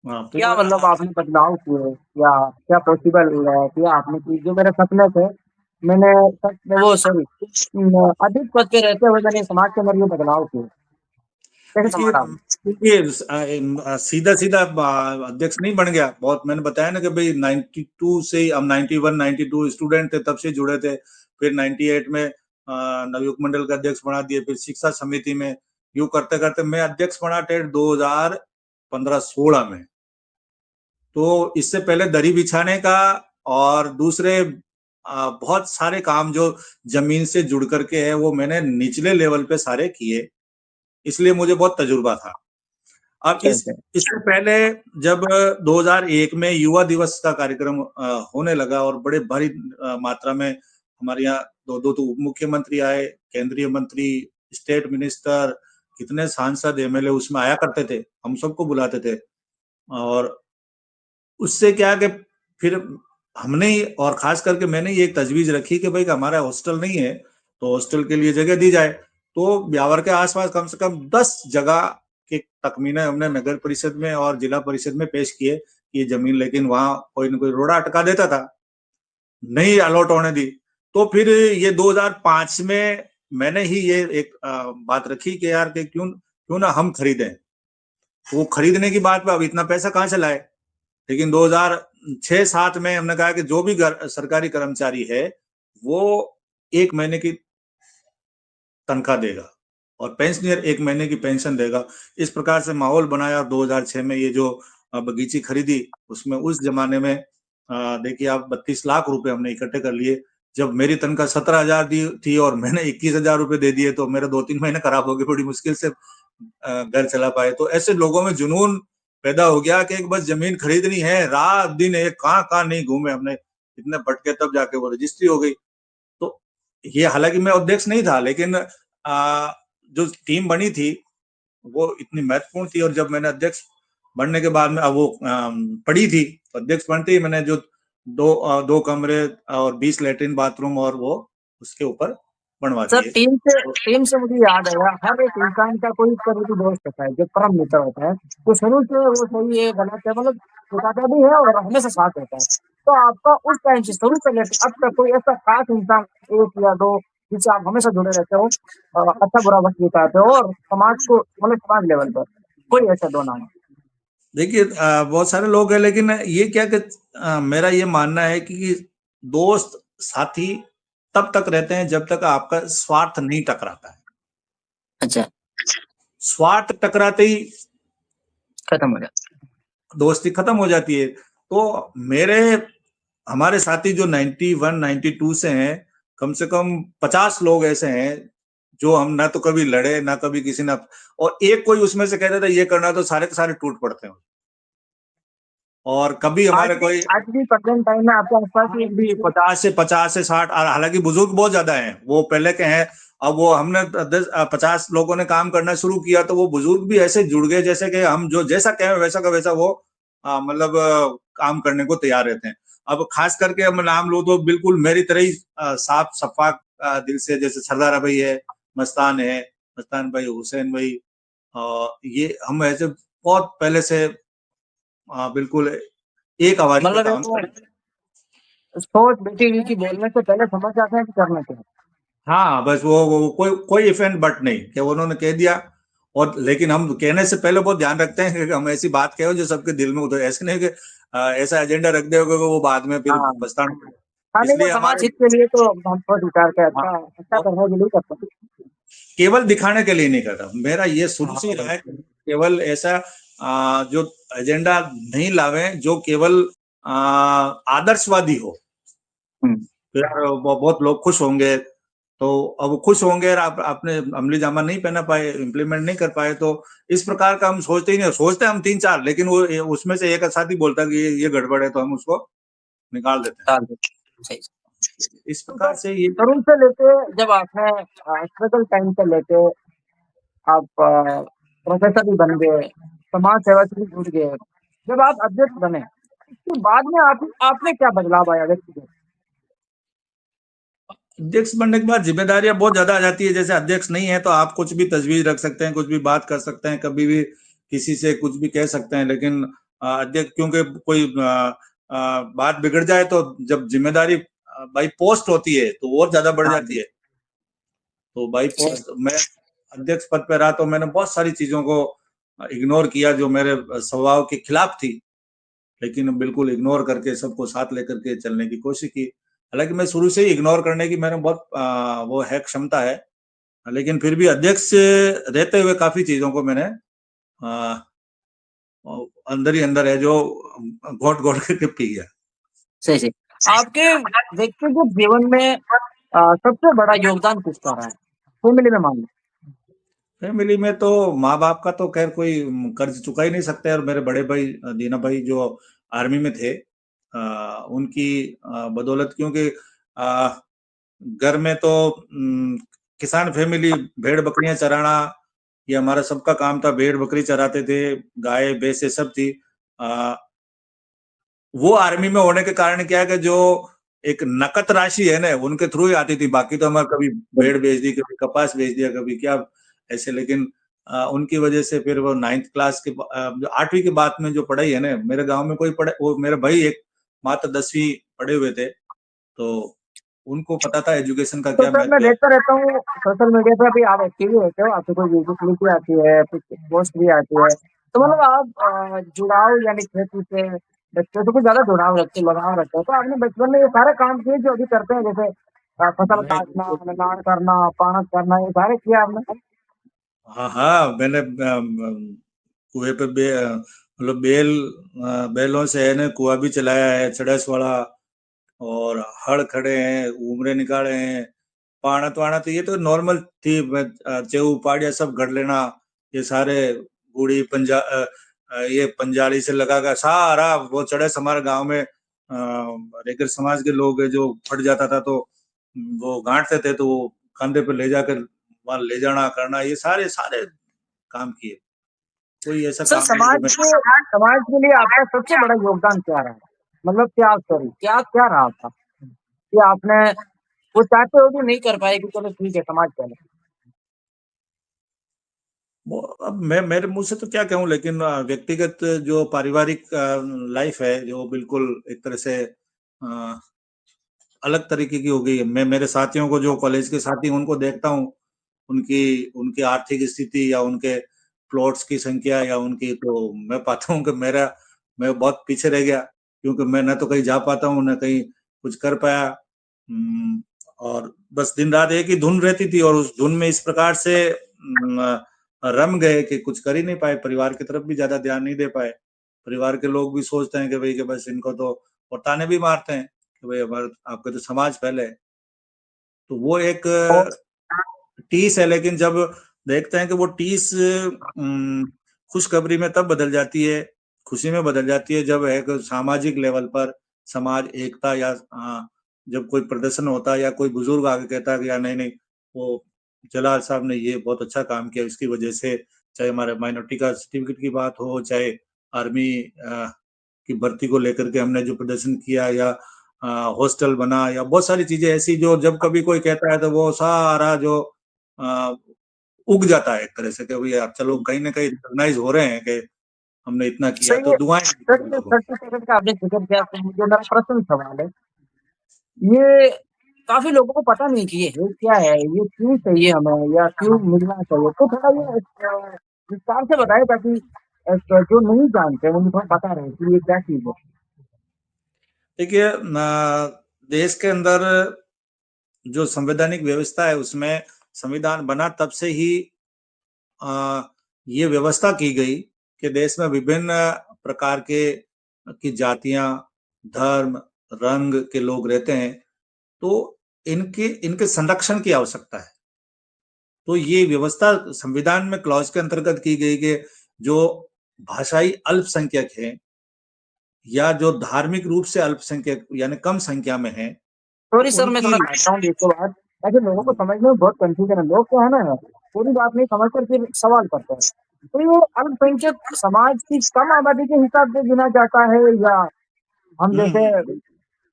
क्या मतलब आपने बदलाव किए या क्या पॉसिबल है कि आपने की जो मेरे सपने थे, मैंने वो सॉरी अधिक पद पे रहते हुए मैंने समाज के अंदर ये बदलाव किए, कैसे संभाला? ये सीधा सीधा अध्यक्ष नहीं बन गया। बहुत मैंने बताया ना कि भाई 92 से हम 91 92 स्टूडेंट थे, तब से जुड़े थे। फिर 98 में नवयुग मंडल का अध्यक्ष बना दिए, फिर शिक्षा समिति में, यूं करते करते मैं अध्यक्ष बना टेट 2015-16 में। तो इससे पहले दरी बिछाने का और दूसरे बहुत सारे काम जो जमीन से जुड़ करके है वो मैंने निचले लेवल पे सारे किए, इसलिए मुझे बहुत तजुर्बा था। अब इससे पहले जब 2001 में युवा दिवस का कार्यक्रम होने लगा और बड़े भारी मात्रा में हमारे यहाँ दो तो उप मुख्यमंत्री आए, केंद्रीय मंत्री, स्टेट मिनिस्टर, कितने सांसद एमएलए उसमें आया करते थे, हम सबको बुलाते थे। और उससे क्या कि फिर हमने और खास करके मैंने ये एक तजवीज रखी कि भाई हमारा हॉस्टल नहीं है तो हॉस्टल के लिए जगह दी जाए। तो ब्यावर के आसपास कम से कम 10 जगह के तखमीने हमने नगर परिषद में और जिला परिषद में पेश किए ये जमीन, लेकिन वहां कोई न कोई रोड़ा अटका देता था, नहीं अलॉट होने दी। तो फिर ये 2005 में मैंने ही ये एक बात रखी कि यार कि क्यों ना हम खरीदें। वो खरीदने की बात पे अब इतना पैसा कहाँ से लाए, लेकिन 2006-7 में हमने कहा कि जो भी सरकारी कर्मचारी है वो 1 महीने की तनख्वाह देगा और पेंशनर 1 महीने की पेंशन देगा। इस प्रकार से माहौल बनाया। 2006 में ये जो बगीची खरीदी, उसमें उस जमाने में देखिए आप 32 लाख रुपए हमने इकट्ठे कर लिए। जब मेरी तनख्वाह 17,000 दी थी और मैंने 21,000 रुपए दे दिए, तो मेरे 2-3 महीने खराब हो गए, बड़ी मुश्किल से घर चला पाए। तो ऐसे लोगों में जुनून पैदा हो गया कि एक बस जमीन खरीदनी है, रात दिन एक कहाँ नहीं घूमे हमने, इतने भटके, तब जाके वो रजिस्ट्री हो गई। तो ये हालांकि मैं अध्यक्ष नहीं था, लेकिन जो टीम बनी थी वो इतनी महत्वपूर्ण थी। और जब मैंने अध्यक्ष बनने के बाद में अब वो पड़ी थी, अध्यक्ष बनते ही मैंने जो दो कमरे और 20 लैट्रिन बाथरूम और वो उसके ऊपर बनवा सर दिए। टीम से मुझे याद आया, हर एक इंसान का कोई करीबी दोस्त होता है जो परम मित्र होता है, तो शुरू से वो सही है गलत है मतलब बताता भी है और हमेशा साथ होता है। तो आपका उस टाइम से शुरू से लेकर अब तक कोई ऐसा खास इंसान एक या दो जिससे आप हमेशा जुड़े रहते हो, अच्छा बुरा वक्त बिताते हो और समाज को मतलब समाज लेवल पर कोई ऐसा दो नाम? देखिए बहुत सारे लोग हैं, लेकिन ये क्या कि मेरा ये मानना है कि दोस्त साथी तब तक रहते हैं जब तक आपका स्वार्थ नहीं टकराता है। अच्छा, स्वार्थ टकराते ही खत्म हो गया। दोस्ती खत्म हो जाती है। तो हमारे साथी जो 91 92 से हैं, कम से कम 50 लोग ऐसे हैं जो हम ना तो कभी लड़े ना कभी किसी ने, और एक कोई उसमें से कहता था ये करना, तो सारे के सारे टूट पड़ते हैं। और कभी हमारे कोई आज भी प्रेजेंट टाइम में आपके आसपास आज भी 50 से 60, और हालांकि बुजुर्ग बहुत ज्यादा हैं, वो पहले के हैं। अब वो हमने 50 लोगों ने काम करना शुरू किया तो वो बुजुर्ग भी ऐसे जुड़ गए जैसे कि हम जो जैसा कहें वैसा का वैसा वो मतलब काम करने को तैयार रहते हैं। अब खास करके हम नाम लो तो बिल्कुल मेरी तरह ही साफ शफाक दिल से, जैसे सरदार भाई है, मस्तान भाई, हुसैन भाई, ये हम ऐसे बहुत पहले से बिल्कुल एक आवाज में मतलब काम एक करते हैं। सोच बेटी हुई कि बोलने से पहले समझ जाते हैं कि करना क्या है। हाँ, बस वो कोई इफ एंड बट नहीं कि उन्होंने कह दिया। और लेकिन हम कहने से पहले बहुत ध्यान रखते हैं कि हम ऐसी बात कहे जो सबके दिल में उतर, ऐसे नहीं कि ऐसा एजेंडा रख दे वो बाद में फिर हाँ पछताना पड़े। हाँ, नहीं वो इसलिए समाज हमारे हित के लिए तो हम सोच विचार के हाँ, अच्छा अच्छा और करने के लिए करते हैं। केवल दिखाने के लिए नहीं करता। मेरा ये शुरू से हाँ रहा भाई। है कि केवल ऐसा जो एजेंडा नहीं लावे, जो केवल आदर्शवादी हो, हम्म। फिर वो बहुत लोग खुश होंगे। तो अब वो खुश होंगे और आप आपने अमली जामा नहीं पहना पाए, इम्प्लीमेंट नहीं कर पाए, तो इस प्रकार का हम सोचते ही नहीं। सोचते हम 3-4, लेकिन वो उसमें से एक साथी बोलता है कि ये गड़बड़ है, तो हम उसको निकाल देते डाल दो। सही। हैं। इस तो प्रकार सर से ये शुरू से लेके जब आपने स्ट्रगल टाइम से लेके आप प्रोफेसर भी बन गए, समाज सेवा से भी जुड़ गए, जब आप अध्यक्ष बने उसके बाद में आपने क्या बदलाव आया व्यक्तिगत? अध्यक्ष बनने के बाद जिम्मेदारियां बहुत ज्यादा आ जाती है। जैसे अध्यक्ष नहीं है तो आप कुछ भी तजवीज रख सकते हैं, कुछ भी बात कर सकते हैं, कभी भी किसी से कुछ भी कह सकते हैं, लेकिन अध्यक्ष क्योंकि कोई बात बिगड़ जाए तो जब जिम्मेदारी बाई पोस्ट होती है तो और ज्यादा बढ़ हाँ जाती जी। है। तो बाई पोस्ट मैं अध्यक्ष पद पर रहा तो मैंने बहुत सारी चीजों को इग्नोर किया जो मेरे स्वभाव के खिलाफ थी, लेकिन बिल्कुल इग्नोर करके सबको साथ लेकर के चलने की कोशिश की। हालांकि मैं शुरू से ही इग्नोर करने की मैंने बहुत वो है क्षमता है, लेकिन फिर भी अध्यक्ष रहते हुए काफी चीजों को मैंने आ, अंदर ही अंदर है जो घोट घोट करके पी गया। सही सही। आपके व्यक्तिगत जीवन में सबसे बड़ा योगदान किसका रहा है फैमिली में मान लो? फैमिली में तो माँ बाप का तो खैर कोई कर्ज चुका ही नहीं सकते, और मेरे बड़े भाई दीना भाई जो आर्मी में थे, उनकी बदौलत, क्योंकि घर में तो किसान फैमिली, भेड़ बकरियां चराना ये हमारा सबका काम था। भेड़ बकरी चराते थे, गाय भैंसे सब थी। आ, वो आर्मी में होने के कारण क्या है कि जो एक नकद राशि है ना उनके थ्रू ही आती थी। बाकी तो हमारा कभी भेड़ बेच दी, कभी कपास बेच दिया, कभी क्या ऐसे। लेकिन उनकी वजह से फिर वो 9th क्लास के जो 8वीं के बाद में जो पढ़ाई है ना, मेरे गांव में कोई पढ़े, वो मेरे भाई एक मात्र 10वीं पढ़े हुए थे, तो उनको पता था एजुकेशन का तो क्या सर मैं महत्व है। देखता रहता हूँ सोशल मीडिया पे भी आप एक्टिव ही रहते हो, आपकी कोई वीडियो क्लिप भी आती है, कुछ पोस्ट भी आती है, तो मतलब आप जुड़ाव यानी खेती से बच्चों से कुछ ज्यादा जुड़ाव रखते लगाव रखते हो, तो आपने बचपन में ये सारे काम किए जो अभी करते हैं, जैसे फसल मैं काटना, निलाण करना, पानक करना, ये सारे किया आपने? हाँ हाँ, मैंने कुएं पे मतलब बैलों से है ना कुआं भी चलाया है, चड़स वाला, और हड़ खड़े हैं, उमरे निकाले हैं। पाणत वाणत ये तो नॉर्मल थी। चेऊ पाड़िया सब गढ़ लेना, ये सारे बूढ़ी ये पंजाली से लगा कर सारा वो चड़स हमारे गांव में रेगर समाज के लोग हैं, जो फट जाता था तो वो गांठते थे, तो वो कंधे पे ले जाकर वहां ले जाना करना, ये सारे सारे काम किए। कोई ऐसा सर काम नहीं जो मैं समाज के लिए आपका सबसे बड़ा योगदान क्या रहा है? मतलब क्या सॉरी क्या क्या रहा आपका कि आपने वो चाहते हो भी नहीं कर पाए कि चलो ठीक है समाज पहले। वो अब मैं मेरे मुंह से तो क्या कहूँ, लेकिन व्यक्तिगत जो पारिवारिक लाइफ है जो बिल्कुल एक तरह से अलग तरीके की हो गई है। मैं मेरे साथियों को, जो कॉलेज के साथी उनको देखता हूँ, उनकी उनकी आर्थिक स्थिति या उनके प्लॉट्स की संख्या या उनकी, तो मैं पाता हूँ कि मैं बहुत पीछे रह गया, क्योंकि मैं न तो कहीं जा पाता हूँ न कहीं कुछ कर पाया। और बस दिन रात एक ही धुन रहती थी और उस धुन में इस प्रकार से रम गए कि कुछ कर ही नहीं पाए, परिवार की तरफ भी ज्यादा ध्यान नहीं दे पाए। परिवार के लोग भी सोचते हैं कि भाई कि बस इनको तो, और ताने भी मारते हैं कि भाई हमारे आपका तो समाज पहले है। तो वो एक और टीस है, लेकिन जब देखते हैं कि वो टीस खुशखबरी में तब बदल जाती है, खुशी में बदल जाती है, जब एक सामाजिक लेवल पर समाज एकता या जब कोई प्रदर्शन होता है या कोई बुजुर्ग आके कहता है कि यार नहीं नहीं, वो जलाल साहब ने ये बहुत अच्छा काम किया, इसकी वजह से चाहे हमारे माइनॉरिटी का सर्टिफिकेट की बात हो, चाहे आर्मी की भर्ती को लेकर के हमने जो प्रदर्शन किया, या हॉस्टल बना, या बहुत सारी चीजें ऐसी जो जब कभी कोई कहता है तो वो सारा जो अ, उग जाता है एक तरह से कि भाई यार चलो कहीं ना कहीं रिकॉग्नाइज हो रहे हैं कि हमने इतना किया, सही तो है। दुआएं सर ये लोगों को। सर्टिफिकेट का आपने जिक्र किया, तो मुझे मेरा प्रश्न सवाल है, ये काफी लोगों को पता नहीं कि ये है क्या है, ये क्यों चाहिए हमें या क्यों मिलना चाहिए, तो थोड़ा ये विस्तार से बताए ताकि जो नहीं जानते उन्हें थोड़ा पता रहे कि ये क्या चीज है। देखिए देश के अंदर जो संवैधानिक व्यवस्था है उसमें संविधान बना तब से ही अ, ये व्यवस्था की गई कि देश में विभिन्न प्रकार के की जातियां, धर्म, रंग के लोग रहते हैं, तो इनके इनके संरक्षण की आवश्यकता है। तो ये व्यवस्था संविधान में क्लॉज के अंतर्गत की गई कि जो भाषाई अल्पसंख्यक हैं या जो धार्मिक रूप से अल्पसंख्यक यानी कम संख्या में हैं, तो सॉरी सर, मैं उनकी थोड़ा काटता हूँ इसके बाद, ताकि लोगों को समझने में बहुत कंफ्यूजन है। लोग क्या है ना, पूरी बात नहीं समझकर फिर सवाल करते हैं। तो ये अल्पसंख्यक समाज की कम आबादी के हिसाब से गिना जाता है, या हम जैसे हम्म।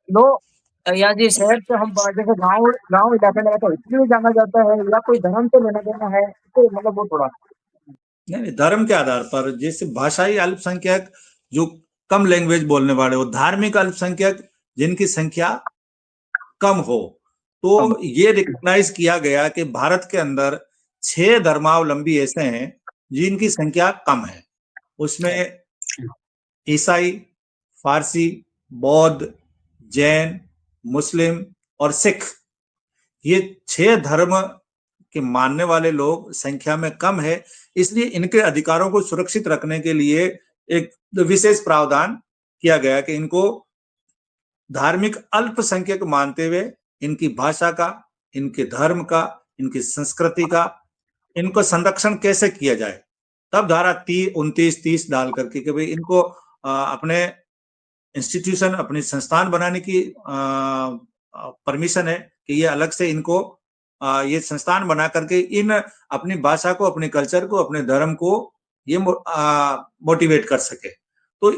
लोग, या जी शहर से हम जैसे गांव गांव इलाके में रहते हैं इसलिए जाना जाता है, या कोई धर्म से लेना देना है, तो मतलब वो थोड़ा। नहीं नहीं, धर्म के आधार पर जैसे भाषाई अल्पसंख्यक जो कम लैंग्वेज बोलने वाले हो, धार्मिक अल्पसंख्यक जिनकी संख्या कम हो, कम। तो ये रिकॉग्नाइज किया गया कि भारत के अंदर 6 धर्मावलंबी ऐसे हैं जिनकी संख्या कम है। उसमें ईसाई, फारसी, बौद्ध, जैन, मुस्लिम और सिख, ये 6 धर्म के मानने वाले लोग संख्या में कम है। इसलिए इनके अधिकारों को सुरक्षित रखने के लिए एक विशेष प्रावधान किया गया कि इनको धार्मिक अल्पसंख्यक मानते हुए इनकी भाषा का, इनके धर्म का, इनकी संस्कृति का, इनको संरक्षण कैसे किया जाए। तब धारा 29-30 डाल करके कि भाई इनको अपने इंस्टीट्यूशन, अपनी संस्थान बनाने की परमिशन है कि ये अलग से इनको ये संस्थान बना करके इन अपनी भाषा को, अपने कल्चर को, अपने धर्म को ये मोटिवेट कर सके। तो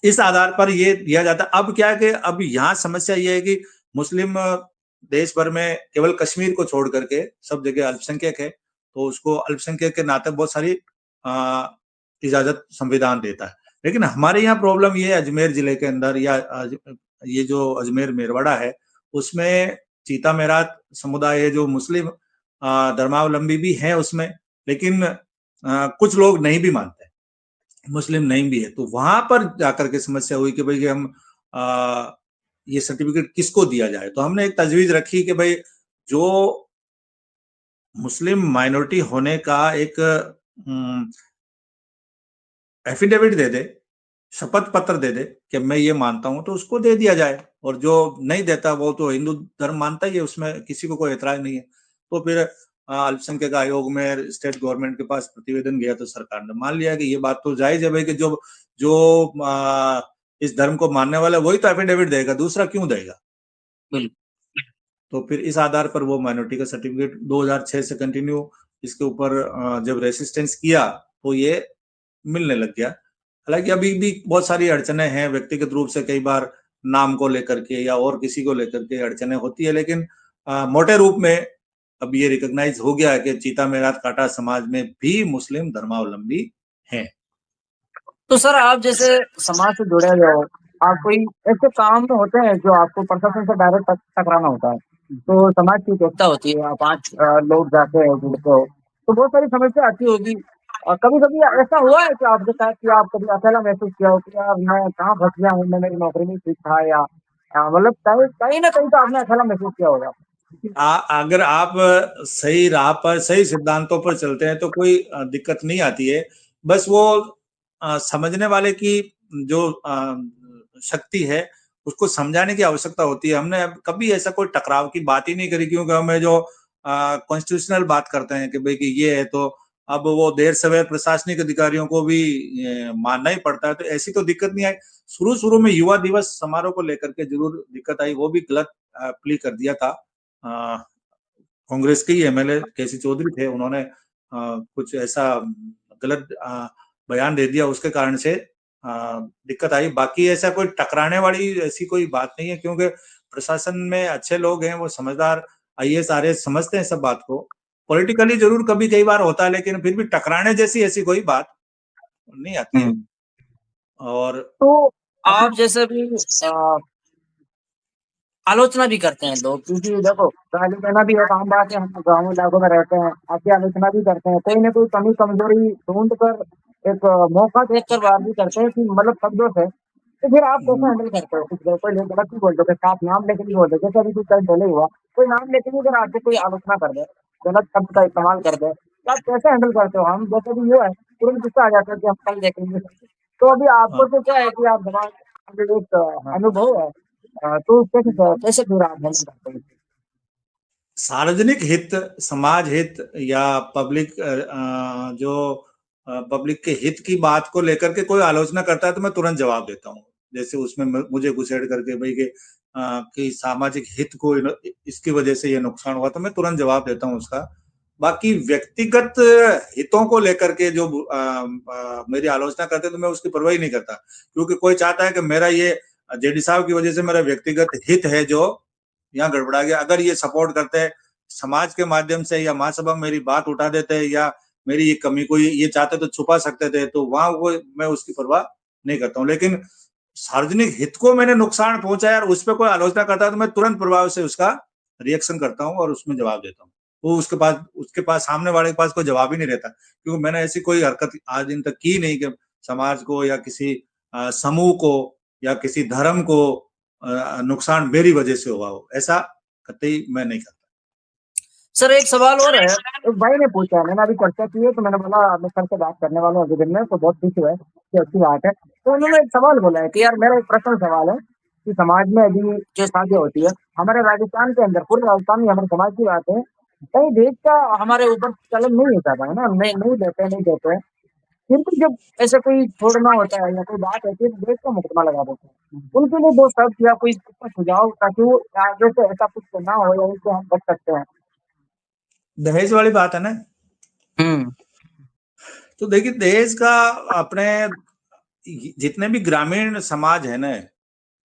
इस आधार पर ये दिया जाता है। अब क्या है कि अब यहाँ समस्या ये है कि मुस्लिम देश भर में केवल कश्मीर को छोड़ करके सब जगह अल्पसंख्यक है, तो उसको अल्पसंख्यक के नाते बहुत सारी इजाजत संविधान देता है। लेकिन हमारे यहाँ प्रॉब्लम ये है, अजमेर जिले के अंदर या ये जो अजमेर मेरवाड़ा है, उसमें चीता मेरात समुदाय है जो मुस्लिम धर्मावलंबी भी है उसमें, लेकिन कुछ लोग नहीं भी मानते, मुस्लिम नहीं भी है। तो वहां पर जाकर के समस्या हुई कि भाई हम ये सर्टिफिकेट किसको दिया जाए। तो हमने एक तजवीज रखी कि भाई जो मुस्लिम माइनॉरिटी होने का एक एफिडेविट दे दे, शपथ पत्र दे दे कि मैं ये मानता हूं, तो उसको दे दिया जाए। और जो नहीं देता वो तो हिंदू धर्म मानता ही है, उसमें किसी को कोई एतराज नहीं है। तो फिर अल्पसंख्यक आयोग में स्टेट गवर्नमेंट के पास प्रतिवेदन गया, तो सरकार ने मान लिया कि ये बात तो जायज है भाई कि जो जो इस धर्म को मानने वाला वही तो एफिडेविट देगा, दूसरा क्यों देगा। तो फिर इस आधार पर वो माइनॉरिटी का सर्टिफिकेट 2006 से कंटिन्यू इसके ऊपर जब रेसिस्टेंस किया तो ये मिलने लग गया। हालांकि अभी भी बहुत सारी अड़चने हैं, व्यक्तिगत रूप से कई बार नाम को लेकर के या और किसी को लेकर के अड़चने होती है, लेकिन मोटे रूप में अब ये रिकॉग्नाइज हो गया है कि चीता मेरात काटा समाज में भी मुस्लिम धर्मावलंबी हैं। तो सर आप जैसे समाज से जुड़े हुए हो, आप कोई ऐसे काम में होते हैं जो आपको प्रशासन से डायरेक्ट टकराना होता है, तो समाज की एकता होती है, आप 5 लोग जाते हैं, जुड़ते हो, तो बहुत सारी समस्या आती होगी। कभी-कभी ऐसा हुआ है कि आपके साथ कि आप कभी अकेला महसूस किया हो कि यार मैं कहाँ फँस गया हूँ, मैं मेरी नौकरी नहीं ठीक था या मतलब कहीं कहीं न कहीं तो आपने अकेला महसूस किया होगा? अगर आप सही राह पर, सही सिद्धांतों पर चलते हैं तो कोई दिक्कत नहीं आती है। बस वो समझने वाले की जो शक्ति है, उसको समझाने की आवश्यकता होती है। हमने अब कभी ऐसा कोई टकराव की बात ही नहीं करी, क्योंकि हमें जो कॉन्स्टिट्यूशनल बात करते हैं कि भाई कि ये है, तो अब वो देर सवेर प्रशासनिक अधिकारियों को भी मानना ही पड़ता है, तो ऐसी तो दिक्कत नहीं आई। शुरू-शुरू में युवा दिवस समारोह को लेकर के ज़रूर दिक्कत आई, वो भी गलत प्ले कर दिया था। कांग्रेस के ही एमएलए केसी चौधरी थे, उन्होंने कुछ ऐसा गलत बयान दे दिया, उसके कारण से दिक्कत आई। बाकी ऐसा कोई टकराने वाली ऐसी कोई बात नहीं है, क्योंकि प्रशासन में अच्छे लोग हैं, वो समझदार आईएएस आरएएस समझते हैं सब बात को। पॉलिटिकली जरूर कभी कई बार होता है, लेकिन फिर भी टकराने जैसी ऐसी कोई बात नहीं आती है। और तो आप जैसे भी आलोचना भी करते हैं लोग, क्योंकि देखो गाली देना भी एक आम बात है, हम गाँव इलाकों में रहते हैं, आपकी आलोचना भी करते हैं, कोई न कोई कमी कमजोरी ढूंढ कर एक मौका देख कर बात भी करते हैं कि मतलब शब्दों से, तो फिर आप कैसे हैंडल करते हो? कुछ कोई लोग गलत नहीं बोल देते, साफ नाम लेके नहीं बोल देते, जैसे अभी कुछ टाइम पहले हुआ, कोई नाम लेके नहीं, अगर आपसे कोई आलोचना कर दे, गलत शब्द का इस्तेमाल कर दे, तो आप कैसे हैंडल करते हो? हम जैसे भी ये है, तुरंत गुस्सा आ जाता है कि हम कल देखेंगे। तो अभी आपको तो क्या है कि आप दिमाग एक अनुभव है, तो कैसे कैसे फिर आप हैंडल करते हैं? सार्वजनिक हित, समाज हित या पब्लिक जो पब्लिक के हित की बात को लेकर के कोई आलोचना करता है तो मैं तुरंत जवाब देता हूँ। जैसे उसमें मुझे घुसेड़ करके भाई कि सामाजिक हित को इसकी वजह से ये नुकसान हुआ, तो मैं तुरंत जवाब देता हूँ उसका। बाकी व्यक्तिगत हितों को लेकर के जो मेरी आलोचना करते हैं तो मैं उसकी परवाह ही नहीं करता, क्योंकि कोई चाहता है कि मेरा ये जेडी साहब की वजह से मेरा व्यक्तिगत हित है जो यहाँ गड़बड़ा गया। अगर ये सपोर्ट करते हैं समाज के माध्यम से या महासभा में मेरी बात उठा देते हैं या मेरी ये कमी को ये चाहते तो छुपा सकते थे, तो वहां वो मैं उसकी परवाह नहीं करता हूँ। लेकिन सार्वजनिक हित को मैंने नुकसान पहुंचाया और उस पर कोई आलोचना करता है तो मैं तुरंत प्रभाव से उसका रिएक्शन करता हूँ और उसमें जवाब देता हूँ। वो उसके पास सामने वाले के पास कोई जवाब ही नहीं रहता, क्योंकि मैंने ऐसी कोई हरकत आज दिन तक की नहीं कि समाज को या किसी समूह को या किसी धर्म को नुकसान मेरी वजह से हुआ हो, ऐसा कतई मैं नहीं करता। सर एक सवाल और है, एक भाई ने पूछा, मैंने अभी चर्चा की है तो मैंने बोला मैं सर से बात करने वाला हूँ अभी दिन में, तो बहुत खुशी है कि अच्छी बात है। तो उन्होंने एक सवाल बोला है कि यार मेरा एक पर्सनल सवाल है कि समाज में अभी जो शादियां होती है हमारे राजस्थान के अंदर, पूरे राजस्थान में हमारे समाज की बात है, कहीं देश का हमारे ऊपर चलन नहीं होता था, है ना, नहीं देते हैं। फिर भी जब ऐसा कोई छोड़ना होता है या कोई बात होती है तो देश का मुकदमा लगा देते हैं। उनके लिए 2 शब्द या कोई सुझाव, ताकि वो आगे से ऐसा कुछ ना हो या इससे हम बच सकते हैं। दहेज वाली बात है ना, तो देखिए दहेज का अपने जितने भी ग्रामीण समाज है ना,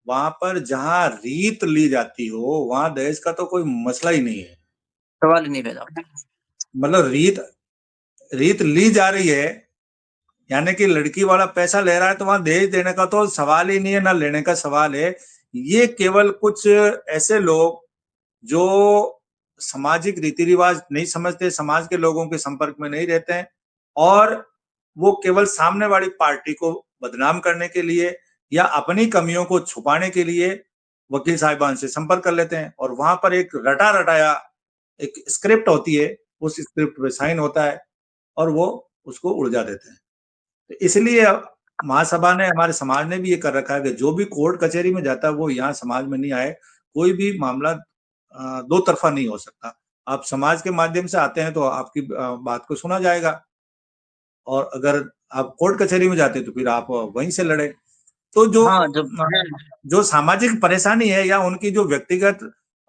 वहां पर जहां रीत ली जाती हो वहां दहेज का तो कोई मसला ही नहीं है। सवाल ही नहीं पैदा होता। मतलब रीत ली जा रही है, यानी कि लड़की वाला पैसा ले रहा है, तो वहां दहेज देने का तो सवाल ही नहीं है, ना लेने का सवाल है। ये केवल कुछ ऐसे लोग जो सामाजिक रीति रिवाज नहीं समझते, समाज के लोगों के संपर्क में नहीं रहते हैं, और वो केवल सामने वाली पार्टी को बदनाम करने के लिए या अपनी कमियों को छुपाने के लिए वकील साहिबान से संपर्क कर लेते हैं, और वहां पर एक रटा रटाया एक स्क्रिप्ट होती है, उस स्क्रिप्ट पे साइन होता है और वो उसको उड़जा देते हैं। तो इसलिए महासभा ने, हमारे समाज ने भी ये कर रखा है कि जो भी कोर्ट कचहरी में जाता है वो यहाँ समाज में नहीं आए। कोई भी मामला दो तरफा नहीं हो सकता। आप समाज के माध्यम से आते हैं तो आपकी बात को सुना जाएगा, और अगर आप कोर्ट कचहरी में जाते हैं तो फिर आप वहीं से लड़े। तो हाँ, जब जो सामाजिक परेशानी है या उनकी जो व्यक्तिगत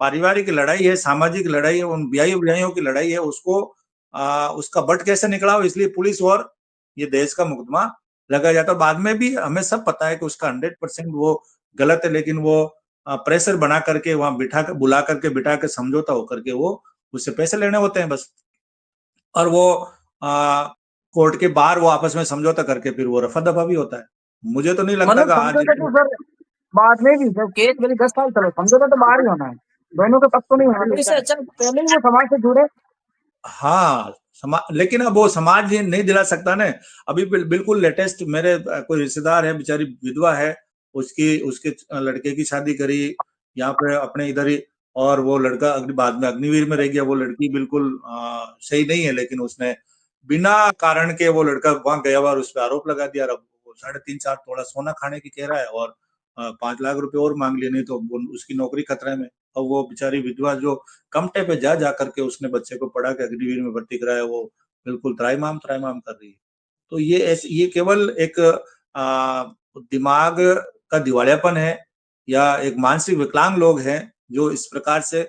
पारिवारिक लड़ाई है, सामाजिक लड़ाई है, उन ब्याही-ब्याहियों की लड़ाई है, उसको उसका बट कैसे निकला हो, इसलिए पुलिस और ये दहेज का मुकदमा लगाया जाता है। बाद में भी हमें सब पता है कि उसका 100% वो गलत है, लेकिन वो प्रेशर बना करके वहां बुला करके बिठा के समझौता होकर के वो उससे पैसे लेने होते हैं बस। और वो कोर्ट के बाहर वो आपस में समझौता करके फिर वो रफा दफा भी होता है। मुझे तो नहीं लगता मतलब कि आज समझौता तो सर बाद में भी, जब केस मेरी 10 साल चलो, समझौता तो बाहर ही होना है, दोनों के पक्ष तो नहीं होना। तो इससे अच्छा पहले ही वो समाज से जुड़े। हाँ लेकिन अब वो समाज ये नहीं दिला सकता ना। अभी बिल्कुल लेटेस्ट मेरे कोई रिश्तेदार है, बेचारी विधवा है, उसके लड़के की शादी करी यहाँ पे अपने इधर ही, और वो लड़का बाद में अग्निवीर में रह गया। वो लड़की बिल्कुल सही नहीं है, लेकिन उसने बिना कारण के वो लड़का वहां गया और उस पर आरोप लगा दिया। अब वो 3.5-4 तोला सोना खाने की कह रहा है और 5 लाख रुपए और मांग लिए, नहीं तो उसकी नौकरी खतरे में। और वो बेचारी विधवा जो कमटे पे जा करके उसने बच्चे को पढ़ा के अग्निवीर में भर्ती कराया, वो बिल्कुल त्राईमाम कर रही है। तो ये केवल एक दिमाग का दिवालियापन है, या एक मानसिक विकलांग लोग हैं जो इस प्रकार से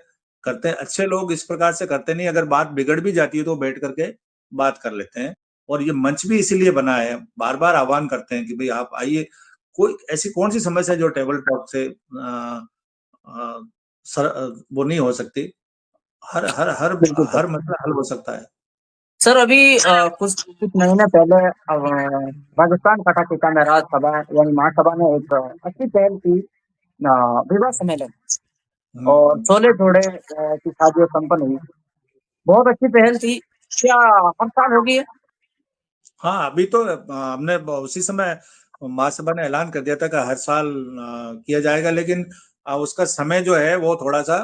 करते हैं। अच्छे लोग इस प्रकार से करते नहीं। अगर बात बिगड़ भी जाती है तो बैठ करके बात कर लेते हैं। और ये मंच भी इसीलिए बना है, बार बार आह्वान करते हैं कि भाई आप आइए। कोई ऐसी कौन सी समस्या है जो टेबल टॉक से वो नहीं हो सकती। हर हर हर बिल्कुल सर। हर मसला हल हो सकता है। सर अभी कुछ कुछ महीने पहले राजस्थान कटाकीका में राज्यसभा यानी महासभा ने एक अच्छी पहल की, विवाह सम्मेलन और छोले छोड़े की शादी संपन्न हुई। बहुत अच्छी पहल थी। क्या हर साल होगी? हाँ, अभी तो हमने उसी समय महासभा ने ऐलान कर दिया था कि हर साल किया जाएगा, लेकिन उसका समय जो है वो थोड़ा सा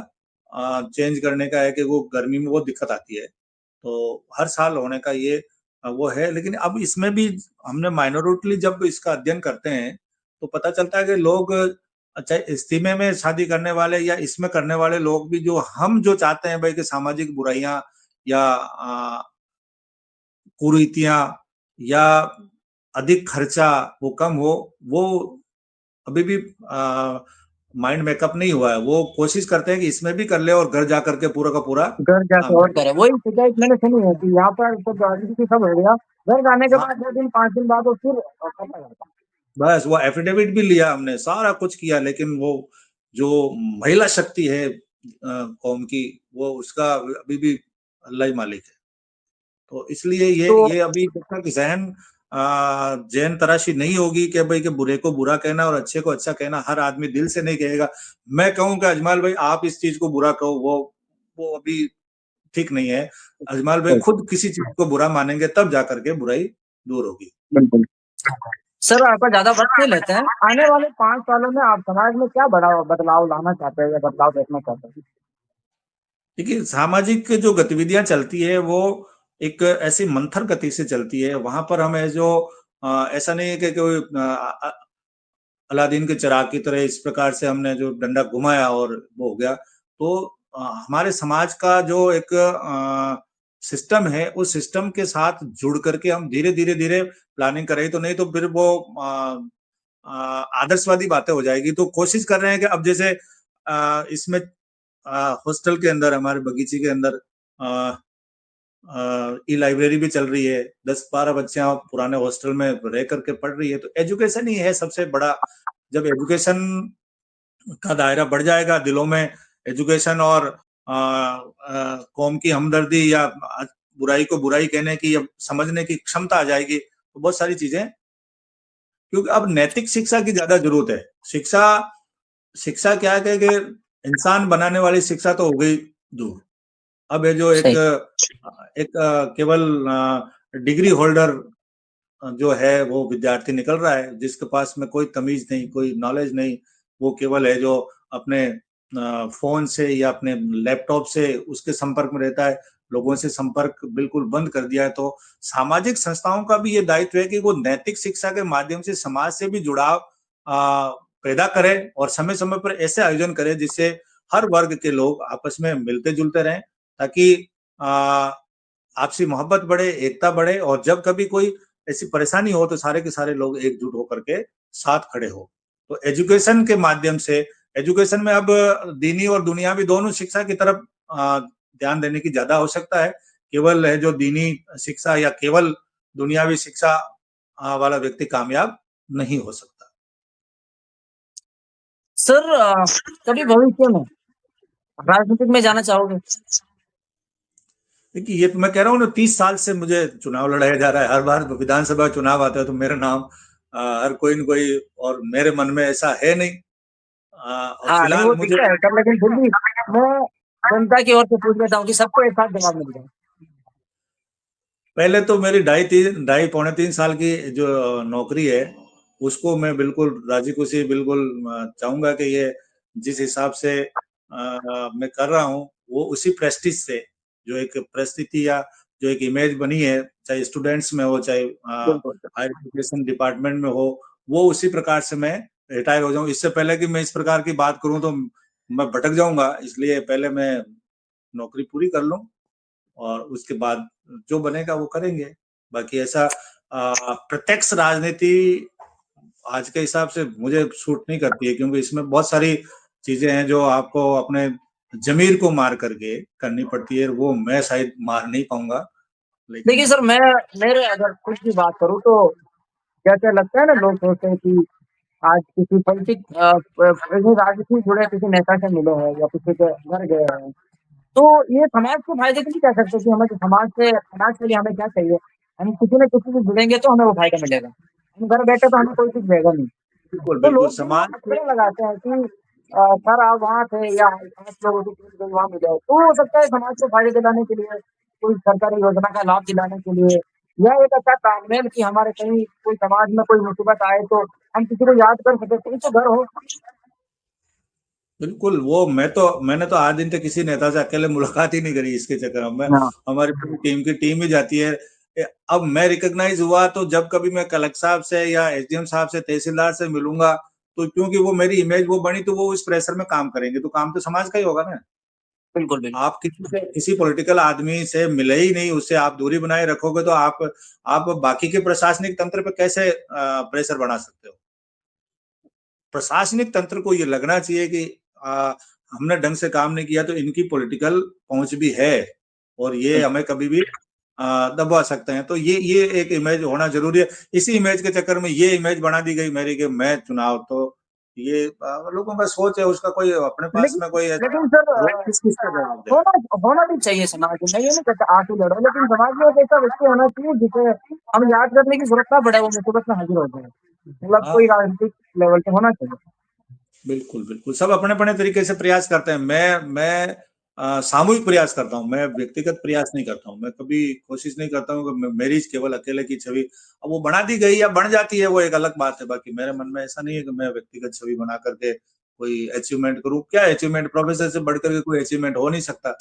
चेंज करने का है कि वो गर्मी में वो दिक्कत आती है। तो हर साल होने का ये वो है। लेकिन अब इसमें भी हमने माइनॉरिटी जब इसका अध्ययन करते हैं तो पता चलता है कि लोग अच्छा इस्तीमे में शादी करने वाले या इसमें करने वाले लोग भी, जो हम जो चाहते हैं भाई कि सामाजिक बुराइयां या कुरीतियां या अधिक खर्चा वो कम हो, वो अभी भी माइंड मेकअप नहीं हुआ है। वो कोशिश करते हैं कि इसमें भी कर ले और घर जाकर के पूरा का पूरा घर जाके काम और कर ले। करे, वही शिकायत मैंने सुनी है कि यहाँ पर तो राजनीति सब हो गया, घर जाने के हाँ, बाद 2 दिन 5 दिन बाद वो फिर करता जाता। बस वो एफिडेविट भी लिया, हमने सारा कुछ किया, लेकिन वो जो महिला शक्ति है कौम की, वो उसका अभी भी अल्लाह ही मालिक है। तो इसलिए तो ये अभी जब तक जहन तराशी नहीं होगी कि भाई कि बुरे को बुरा कहना और अच्छे को अच्छा कहना हर आदमी दिल से नहीं कहेगा। मैं कहूँ कि अजमल भाई आप इस चीज को बुरा कहो, वो अभी ठीक नहीं है। अजमल भाई खुद किसी चीज को बुरा मानेंगे तब जाकर के बुराई दूर होगी। बिल्कुल सर, आपका ज्यादा वक्त नहीं लेते हैं। आने वाले 5 सालों में आप समाज में क्या बड़ा बदलाव लाना चाहते हैं या बदलाव देखना चाहते हैं? देखिए, सामाजिक जो गतिविधियां चलती है वो एक ऐसी मंथर गति से चलती है। वहां पर हमें जो ऐसा नहीं है कि कोई अलादीन के चिराग की तरह इस प्रकार से हमने जो डंडा घुमाया और वो हो गया। तो हमारे समाज का जो एक सिस्टम है, उस सिस्टम के साथ जुड़ करके हम धीरे धीरे धीरे प्लानिंग करें, तो नहीं तो फिर वो आदर्शवादी बातें हो जाएगी। तो कोशिश कर रहे हैं कि अब जैसे इसमें हॉस्टल के अंदर, हमारे बगीचे के अंदर ई लाइब्रेरी भी चल रही है। 10-12 बच्चियां पुराने हॉस्टल में रह करके पढ़ रही है। तो एजुकेशन ही है सबसे बड़ा। जब एजुकेशन का दायरा बढ़ जाएगा, दिलों में एजुकेशन और कौम की हमदर्दी या बुराई को बुराई कहने की या समझने की क्षमता आ जाएगी, तो बहुत सारी चीजें, क्योंकि अब नैतिक शिक्षा की ज्यादा जरूरत है। शिक्षा शिक्षा क्या है कि इंसान बनाने वाली शिक्षा तो हो गई दूर। अब ये जो एक एक केवल डिग्री होल्डर जो है वो विद्यार्थी निकल रहा है, जिसके पास में कोई तमीज नहीं, कोई नॉलेज नहीं। वो केवल है जो अपने फोन से या अपने लैपटॉप से उसके संपर्क में रहता है। लोगों से संपर्क बिल्कुल बंद कर दिया है। तो सामाजिक संस्थाओं का भी ये दायित्व है कि वो नैतिक शिक्षा के माध्यम से समाज से भी जुड़ाव पैदा करे और समय समय पर ऐसे आयोजन करे जिससे हर वर्ग के लोग आपस में मिलते जुलते रहें, ताकि आपसी मोहब्बत बढ़े, एकता बढ़े, और जब कभी कोई ऐसी परेशानी हो तो सारे के सारे लोग एकजुट होकर के साथ खड़े हो। तो एजुकेशन के माध्यम से, एजुकेशन में अब दीनी और दुनियावी दोनों शिक्षा की तरफ ध्यान देने की ज्यादा आवश्यकता है। केवल है जो दीनी शिक्षा या केवल दुनियावी शिक्षा वाला व्यक्ति कामयाब नहीं हो सकता। सर कभी भविष्य में राजनीतिक में जाना चाहोगे? देखिए ये तो मैं कह रहा हूँ ना, 30 साल से मुझे चुनाव लड़ाया जा रहा है। हर बार विधानसभा चुनाव आता है तो मेरा नाम हर कोई न कोई, और मेरे मन में ऐसा है नहीं। और हाँ, नहीं फिलहाल वो मुझे दिखता है सर, लेकिन फिर भी मैं जनता की ओर से पूछ लेता हूँ कि सबको एक साथ जवाब मिल जाए। पहले तो मेरी ढाई पौने 3 साल की जो नौकरी है, उसको मैं बिल्कुल राजी खुशी बिल्कुल चाहूंगा कि ये जिस हिसाब से मैं कर रहा हूँ, वो उसी प्रेस्टिज से, जो एक परिस्थिति या जो एक इमेज बनी है, चाहे स्टूडेंट्स में हो, चाहे बिल्कुल सर। हायर एजुकेशन डिपार्टमेंट में हो, वो उसी प्रकार से मैं रिटायर हो जाऊं। इससे पहले कि मैं इस प्रकार की बात करूं तो मैं भटक जाऊंगा, इसलिए पहले मैं नौकरी पूरी कर लूं और उसके बाद जो बनेगा वो करेंगे। बाकी ऐसा प्रत्यक्ष राजनीति आज के हिसाब से मुझे सूट नहीं करती है, क्योंकि इसमें बहुत सारी चीजें हैं जो आपको अपने जमीर को मार करके करनी पड़ती है, वो मैं शायद मार नहीं पाऊंगा। देखिए लेकिन सर, मैं मेरे अगर खुद की बात करूँ तो क्या-क्या लगता है ना, लोग सोचते हैं कि आज किसी राजनीति से जुड़े किसी नेता से मिले हैं या किसी के घर गए हैं। तो ये समाज के फायदे के लिए कह सकते हैं कि हमें तो समाज के लिए हमें क्या चाहिए? हम किसी न किसी से जुड़ेंगे तो हमें वो फायदा मिलेगा। हम घर बैठे तो हमें कोई कुछ देगा नहीं। बिल्कुल तो बिल्कुल लोग जो समाज के अटकलें लगाते हैं कि सर आप वहाँ थे या 5 लोगों की टीम गई वहाँ मिले। तो हो सकता है समाज को फायदे दिलाने के लिए, कोई सरकारी योजना का लाभ दिलाने के लिए या एक अच्छा तालमेल कि हमारे कहीं कोई समाज में कोई मुसीबत आए तो हम किसी को याद कर सकें, कोई तो घर हो। बिल्कुल, वो मैंने तो आज दिन तक किसी नेता से अकेले मुलाकात ही नहीं करी इसके चक्कर में। हाँ, हमारी पूरी टीम ही जाती है। अब मैं रिकॉग्नाइज हुआ तो जब कभी मैं कलेक्टर साहब से या एसडीएम साहब से, तहसीलदार से मिलूंगा, तो क्योंकि वो मेरी इमेज वो बनी, तो वो इस प्रेशर में काम करेंगे, तो काम तो समाज का ही होगा ना। बिल्कुल, बिल्कुल। आप किसी पॉलिटिकल आदमी से मिले ही नहीं, उससे आप दूरी बनाए रखोगे, तो आप बाकी के प्रशासनिक तंत्र पे कैसे प्रेशर बना सकते हो? प्रशासनिक तंत्र को ये लगना चाहिए कि हमने ढंग से काम नहीं किया तो इनकी पॉलिटिकल पहुंच भी है और ये हमें कभी भी दबा सकते हैं। तो ये एक इमेज होना जरूरी है। इसी इमेज के चक्कर में ये इमेज बना दी गई मेरी कि मैं चुनाव, तो ये लोगों का सोच है, उसका कोई अपने पास लेकिन में कोई लेकिन सर किसका जवाब दे। होना होना भी चाहिए समाज में। मैं ये नहीं कहता आप ही लड़ो, लेकिन समाज में एक ऐसा व्यक्ति होना चाहिए जिसे हम याद करने की जरूरत ना पड़े, वो मुसीबत में हाजिर हो जाए। मतलब हाँ कोई राजनीतिक लेवल पे होना चाहिए। बिल्कुल बिल्कुल, सब अपने अपने तरीके से प्रयास करते हैं। मैं सामूहिक प्रयास करता हूँ, मैं व्यक्तिगत प्रयास नहीं करता हूँ। मैं कभी कोशिश नहीं करता हूँ कि मेरी केवल अकेले की छवि, अब वो बना दी गई या बन जाती है वो एक अलग बात है। बाकी मेरे मन में ऐसा नहीं है कि मैं व्यक्तिगत छवि बना करके कोई अचीवमेंट करूँ। क्या अचीवमेंट, प्रोफेसर से बढ़कर के कोई अचीवमेंट हो नहीं सकता।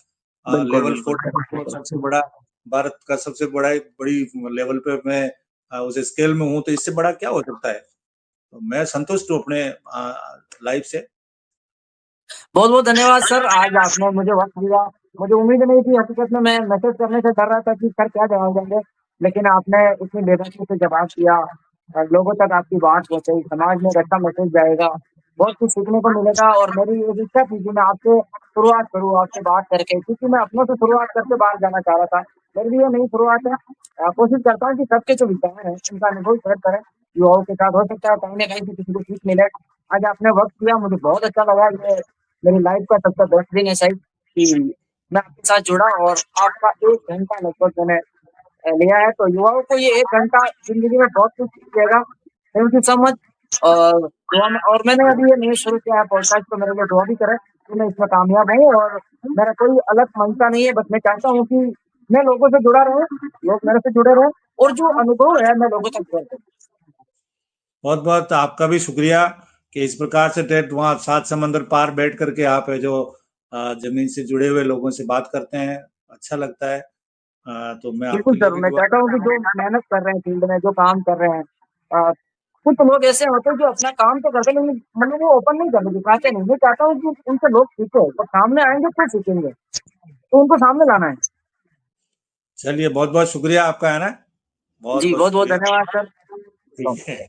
बिल्कुल, लेवल बिल्कुल। 4 सबसे बड़ा, भारत का सबसे बड़ी लेवल पे मैं उस स्केल में हूँ, तो इससे बड़ा क्या हो सकता है। तो मैं संतुष्ट हूँ अपने लाइफ से। बहुत बहुत धन्यवाद सर, आज आपने मुझे वक्त दिया। मुझे उम्मीद नहीं थी, हकीकत में मैं मैसेज करने से डर रहा था कि सर क्या जवाब देंगे, लेकिन आपने इतनी बेबाकी से जवाब दिया। लोगों तक आपकी बात पहुंचाई, समाज में एक अच्छा मैसेज जाएगा, बहुत कुछ सीखने को मिलेगा। और मेरी एक इच्छा थी कि मैं आपसे शुरुआत करूँ, आपसे बात करके, क्योंकि मैं अपनों से शुरुआत करके बाहर जाना चाह रहा था। मेरी भी ये नई शुरुआत है। कोशिश करता हूँ कि सबके जो विचार हैं उनका अनुभव शेयर करें युवाओं के साथ। हो सकता है कहीं ना कहीं से किसी को सीख मिले। आज आपने वक्त दिया, मुझे बहुत अच्छा लगा। ये मेरी लाइफ का सबसे बेस्ट दिन है शायद कि मैं आपके साथ जुड़ा और आपका 1 घंटा लगभग मैंने लिया है। तो युवाओं को ये 1 घंटा ज़िंदगी में बहुत कुछ सीख देगा। Thank you so much. और और मैंने अभी ये नहीं शुरू किया है पॉडकास्ट, तो मेरे लिए दुआ भी करें कि मैं इसमें कामयाब हूँ। और मेरा कोई अलग मंशा नहीं है, बस मैं चाहता हूँ कि मैं लोगों से जुड़ा रहूँ, लोग मेरे से जुड़े रहें और जो अनुभव है मैं लोगों तक शेयर करूँ। बहुत बहुत आपका भी शुक्रिया कि इस प्रकार से डायरेक्ट वहाँ 7 समंदर पार बैठ करके आप है जो जमीन से जुड़े हुए लोगों से बात करते हैं, अच्छा लगता है। तो मैं बिल्कुल आपके लिए सर, भी मैं दुआ चाहता हूँ कि करता जो मेहनत कर रहे हैं फील्ड में, जो काम कर रहे हैं, अ, कुछ लोग ऐसे होते हैं जो अपना काम तो करते हैं लेकिन मतलब वो ओपन नहीं करते, दिखाते नहीं। मैं चाहता हूँ कि उनसे लोग सीखें, जब सामने आएँगे तो सीखेंगे, तो उनको सामने लाना है। चलिए बहुत बहुत शुक्रिया आपका, है ना, बहुत जी, बहुत बहुत-बहुत शुक्रिया। धन्यवाद सर। ठीक है।